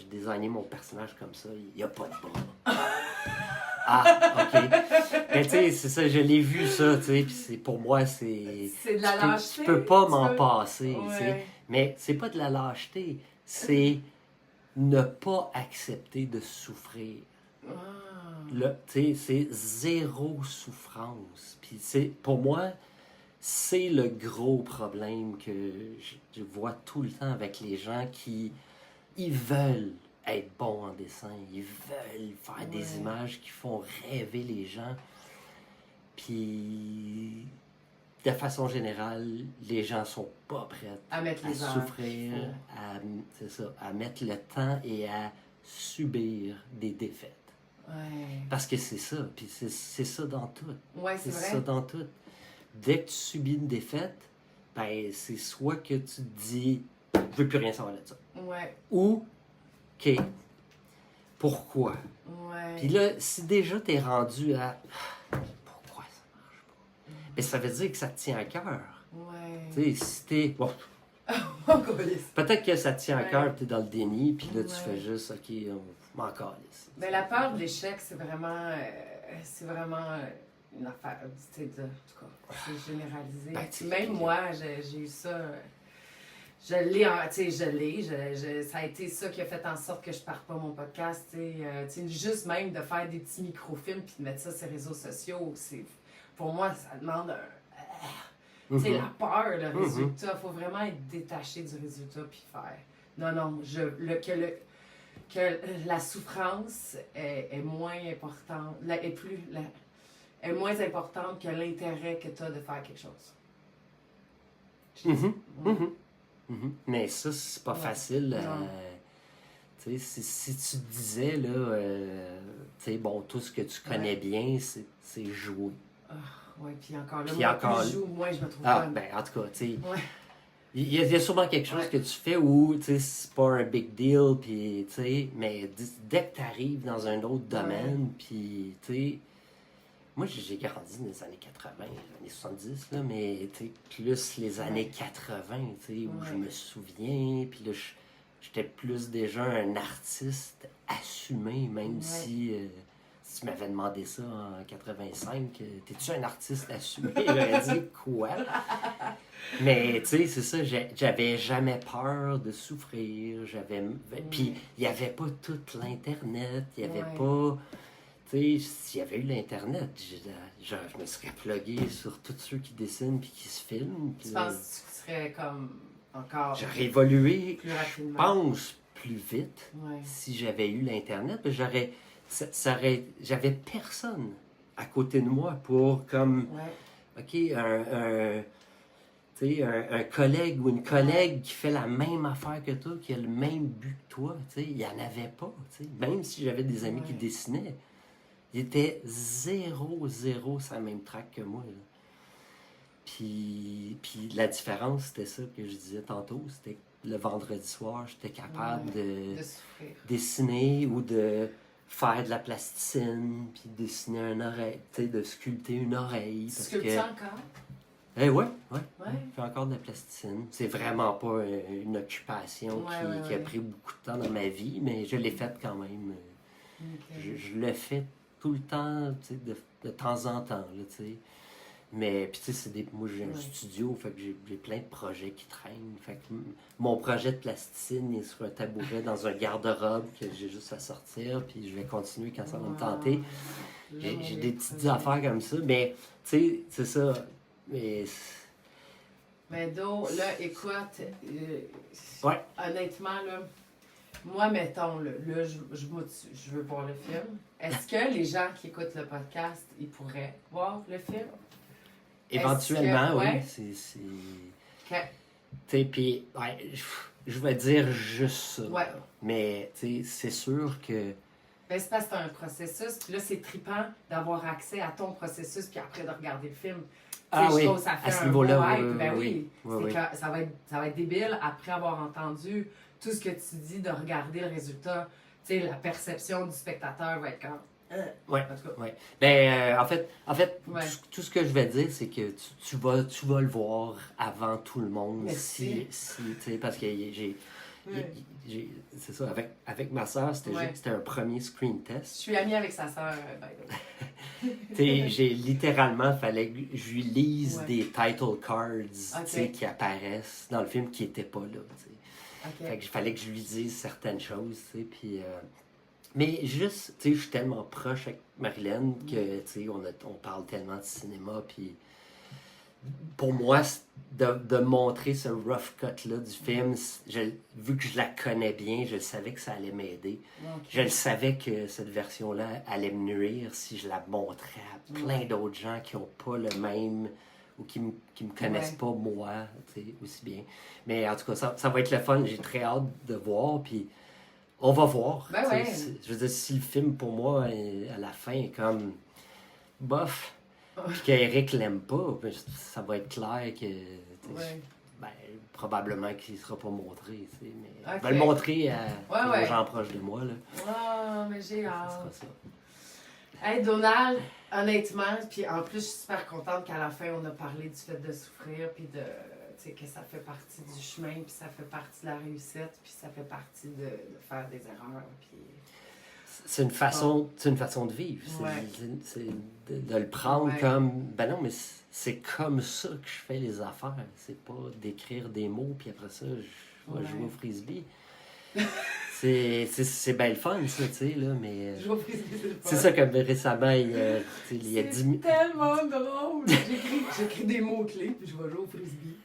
designé mon personnage comme ça, il n'y a pas de bras. Ah, ok. Mais tu sais, c'est ça, je l'ai vu ça, tu sais, puis pour moi, c'est... C'est de la tu lâcheté. peux pas tu m'en peux- passer, tu sais. Ouais. Mais c'est pas de la lâcheté, c'est ne pas accepter de souffrir. Ah. Tu sais, c'est zéro souffrance. Puis pour moi, c'est le gros problème que je vois tout le temps avec les gens qui ils veulent être bons en dessin, ils veulent faire des Ouais. images qui font rêver les gens. Puis de façon générale, les gens sont pas prêts À mettre à les heures souffrir, qu'il faut. c'est ça, à mettre le temps et à subir des défaites. Ouais. Parce que c'est ça, puis c'est ça dans tout. Ouais, c'est C'est vrai. ça dans tout. Dès que tu subis une défaite, ben c'est soit que tu te dis je veux plus rien savoir de ça. Ouais. Ou OK, pourquoi? Ouais. Puis là, si déjà t'es rendu à pourquoi ça marche pas? Mais ça veut dire que ça te tient à cœur. Ouais. Tu sais, si t'es. Bon, Oh, câlisse. peut-être que ça te tient à Ouais. cœur, t'es dans le déni, puis là tu Ouais. fais juste OK, on m'en calisse. Mais la peur de l'échec, c'est vraiment une affaire, tu sais, en tout cas, c'est généralisé. Ben, Puis même moi, j'ai eu ça. Je l'ai, tu sais, ça a été ça qui a fait en sorte que je parte pas mon podcast, tu sais, juste même de faire des petits microfilms puis de mettre ça sur les réseaux sociaux, c'est, pour moi, ça demande tu sais, la peur, le résultat, faut vraiment être détaché du résultat puis faire. Non, que la souffrance est moins importante, est moins importante que l'intérêt que tu as de faire quelque chose. Mais ça, c'est pas Ouais. facile. Non. Tu sais, si tu te disais, là, tu sais, bon, tout ce que tu connais bien, c'est jouer. Oui, puis encore là, Puis moi, encore- plus je joue, moins je me trouve Ah, bonne. ben, en tout cas, tu sais, Ouais. il y a sûrement quelque chose Ouais. que tu fais où, tu sais, c'est pas un big deal, puis, tu sais, mais dès que tu arrives dans un autre domaine, puis, tu sais, moi, j'ai grandi dans les années 80, les années 70, là, mais, tu sais, plus les années 80, tu sais, où Ouais. je me souviens, puis là, j'étais plus déjà un artiste assumé, même Ouais. si tu m'avais demandé ça en 85, t'es-tu un artiste assumé? J'aurais dit quoi? Mais tu sais, c'est ça, j'avais jamais peur de souffrir, puis il n'y avait pas tout l'Internet, il n'y avait Ouais. pas... Tu sais, s'il y avait eu l'Internet, je me serais plugué sur tous ceux qui dessinent puis qui se filment. Tu puis penses que tu serais comme encore j'aurais évolué, plus je rapidement? pense, plus vite Ouais. si j'avais eu l'Internet. J'aurais, j'avais personne à côté de moi pour comme, Ouais. OK, tu sais, un collègue ou une collègue qui fait la même affaire que toi, qui a le même but que toi, tu sais, il n'y en avait pas, tu sais. Même si j'avais des amis qui Ouais. dessinaient, ils étaient zéro sur la même track que moi, là. Puis la différence, c'était ça que je disais tantôt, c'était que le vendredi soir, j'étais capable de De souffrir. dessiner ou de faire de la plasticine, puis dessiner une oreille, tu sais, de sculpter une oreille. Tu Parce sculptes que... ça encore? Ouais. Ouais. Je fais encore de la plasticine. C'est vraiment pas une occupation qui a pris beaucoup de temps dans ma vie, mais je l'ai faite quand même. Ok. Je le fais tout le temps, tu sais, de temps en temps, là, tu sais. Mais, puis tu sais, moi j'ai un studio, fait que j'ai plein de projets qui traînent. Fait que mon projet de plasticine il est sur un tabouret dans un garde-robe que j'ai juste à sortir, puis je vais continuer quand ça va me tenter. J'ai des petites affaires comme ça, mais tu sais, c'est ça. Mais Do, là, écoute, Ouais. honnêtement, là, moi, mettons, là, je veux voir le film. Est-ce que les gens qui écoutent le podcast, ils pourraient voir le film? Éventuellement, oui. Ouais. C'est... Ok. Tu sais, puis, ouais, je vais dire juste ça. Ouais. Mais, tu sais, c'est sûr que... Ben, c'est parce que c'est un processus, puis là, c'est trippant d'avoir accès à ton processus, puis après de regarder le film. Ah je oui, trouve que ça fait à ce un niveau-là, beau hype. oui, Ben oui, oui, oui. ça va être débile après avoir entendu tout ce que tu dis, de regarder le résultat. Tu sais, la perception du spectateur va être comme... Oui, En tout cas. oui. Ben, en fait Ouais. tout ce que je vais dire, c'est que tu vas le voir avant tout le monde. Merci. Si tu sais, parce que c'est ça, avec ma soeur, c'était un premier screen Je test. suis amie avec sa sœur, by the way. Tu sais, j'ai littéralement, fallait que je lui lise Ouais. des title cards, Ok. tu sais, qui apparaissent dans le film qui n'étaient pas là, tu sais. Ok. Fait que fallait que je lui dise certaines choses, tu sais, puis... mais juste, tu sais, je suis tellement proche avec Marilyn que, tu sais, on parle tellement de cinéma, puis pour moi, de montrer ce rough cut-là du film, vu que je la connais bien, je savais que ça allait m'aider. Ok. Je le savais que cette version-là allait me nuire si je la montrais à plein d'autres gens qui n'ont pas le même ou qui me connaissent pas moi, tu sais, aussi bien. Mais en tout cas, ça va être le fun. J'ai très hâte de voir, puis on va voir. Ben ouais. Je veux dire, si le film, pour moi, à la fin, est comme bof, puis qu'Éric l'aime pas, ben, ça va être clair que... Ouais. Ben, probablement qu'il ne sera pas montré, tu sais, mais Ok. je vais le montrer aux Ouais. gens proches de moi, là. Ah, mais j'ai Ça hâte. sera ça. Hey Donald, honnêtement, puis en plus, je suis super contente qu'à la fin, on a parlé du fait de souffrir, puis de, tu sais, que ça fait partie du chemin, puis ça fait partie de la réussite, puis ça fait partie de faire des erreurs, puis... C'est une façon de vivre. Ouais. C'est de le prendre Ouais. comme... Ben non, mais c'est comme ça que je fais les affaires. C'est pas d'écrire des mots, puis après ça, je vais jouer au frisbee. C'est bien le fun, ça, tu sais, là, mais... Je vais frisbee, c'est le fun. C'est ça, comme récemment, il y a 10 C'est minutes... tellement drôle! J'écris des mots-clés, puis je vais jouer au frisbee.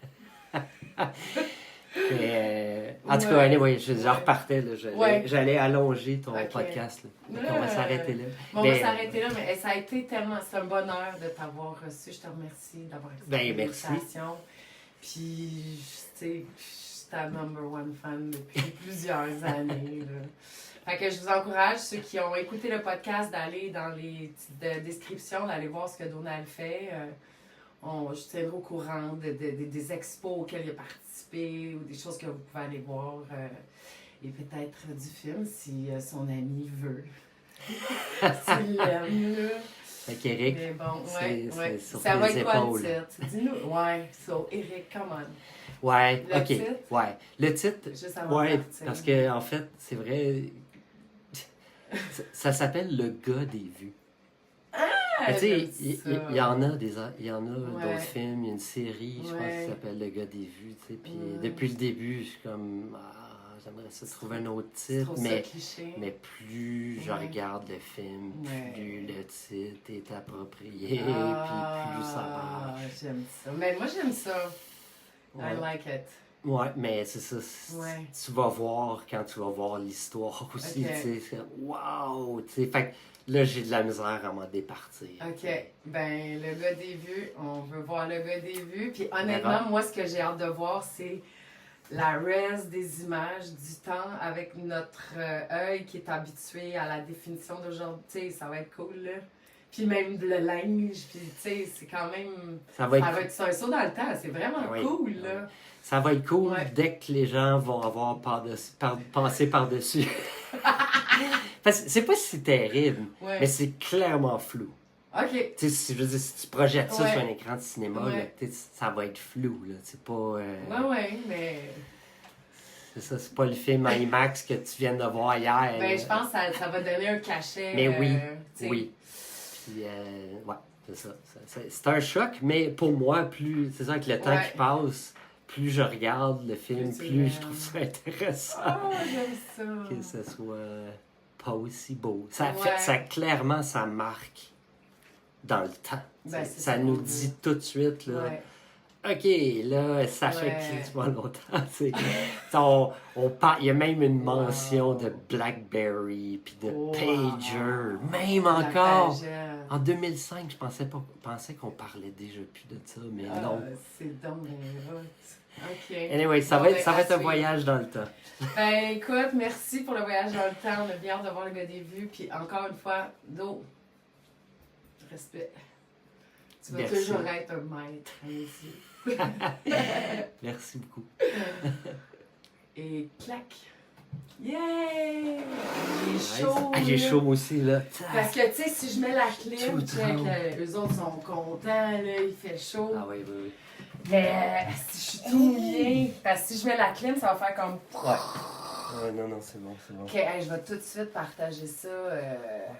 Mais, en tout cas, anyway, je repartais, là, j'allais allonger ton podcast. Là. Donc, on va s'arrêter là. Bon, on va s'arrêter là, mais ça a été tellement... C'est un bonheur de t'avoir reçu. Je te remercie d'avoir accepté l'invitation. Puis, tu sais, je suis ta number one fan depuis plusieurs années. Là. Fait que je vous encourage, ceux qui ont écouté le podcast, d'aller dans les petites descriptions, d'aller voir ce que Donald fait. Je tiendrai au courant des expos auxquels il a participé ou des choses que vous pouvez aller voir. Et peut-être du film si son ami veut. S'il l'aime, là. Fait qu'Éric, Mais bon, c'est sur ça va tes être quoi épaules. le titre? Dis-nous. Ouais, so, Eric, come on. Ouais, Le ok. titre? Ouais. Le titre, Juste avant ouais, de partir. parce que en fait, c'est vrai, ça s'appelle Le gars des vues. Ah, Tu sais, j'aime ça. il y en a d'autres films, il y a une série, je pense, qui s'appelle Le gars des vues, tu sais, puis depuis le début, je suis comme, j'aimerais ça trouver un autre titre, mais plus je regarde le film, plus le titre est approprié, puis plus ça marche. J'aime ça. Mais moi, j'aime ça. Ouais. I like it. Ouais, mais c'est ça. Ouais. Tu vas voir quand tu vas voir l'histoire aussi, Ok. tu sais. C'est wow! Tu sais, fait que là, j'ai de la misère à m'en départir. OK. Ben, le gars des vues, on veut voir le gars des vues. Puis verra. honnêtement, moi, ce que j'ai hâte de voir, c'est la res des images, du temps avec notre œil qui est habitué à la définition d'aujourd'hui. Tu sais, ça va être cool, là. Puis même le linge, puis tu sais, c'est quand même... Ça va être, c'est un saut dans le temps, c'est vraiment Oui. cool, là. ça va être cool Ouais. dès que les gens vont avoir passé par-dessus. Parce que c'est pas si terrible, Ouais. mais c'est clairement flou. OK. Tu sais, je veux dire, si tu projettes ça Ouais. sur un écran de cinéma, Ouais. là, tu sais, ça va être flou. Là. C'est pas. Ouais, mais... C'est ça, c'est pas le film IMAX que tu viens de voir hier. Ben, là. je pense que ça va donner un cachet. Mais oui, tu sais. oui. Puis, ouais, c'est ça. C'est un choc, mais pour moi, plus. C'est ça, avec le temps Ouais. qui passe, plus je regarde le film, Plus tu plus je l'aimes. trouve ça intéressant. Oh, j'aime ça. Que ce soit pas aussi beau. Ça Ouais. clairement, ça marque dans le temps. Ben, T'sais, c'est ça ça nous qu'on dit veut. tout de suite, là, Ouais. OK, là, ça fait Ouais. critiquement longtemps. Il y a même une mention de BlackBerry, puis de Wow. pager, même La encore. pagette. En 2005, je pensais qu'on parlait déjà plus de ça, mais non. C'est donc bien hot. OK. Anyway, ça Bon, va ben, être, ça va à être un suivre. voyage dans le temps. Ben, écoute, merci pour le voyage dans le temps. On a bien hâte de voir le gars des vues. Puis encore une fois, Do, respect. Tu vas Merci. toujours être un maître ici. Merci beaucoup. Et clac. Yay! Il est chaud. Ah, j'ai là. chaud moi aussi, là. Parce que, tu sais, si je mets la clim, Tout check, tremble. eux autres sont contents, là, il fait chaud. Ah oui, oui, oui. Mais si je suis tout mouillée, parce que si je mets la clim, ça va faire comme... Ouais, non, c'est bon, c'est bon. Ok, hey, je vais tout de suite partager ça,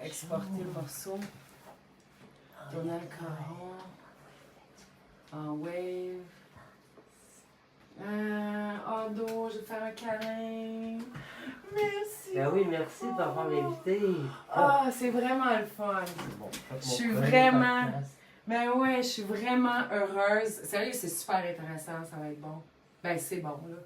exporter le morceau. Tourner le caron. En wave. Oh, Do, je vais te faire un câlin. Merci. Ah oui, merci d'avoir invité. Ah, c'est vraiment le fun. Je suis vraiment... Mais ouais, je suis vraiment heureuse. Sérieux, c'est super intéressant, ça va être bon. Ben, c'est bon, là.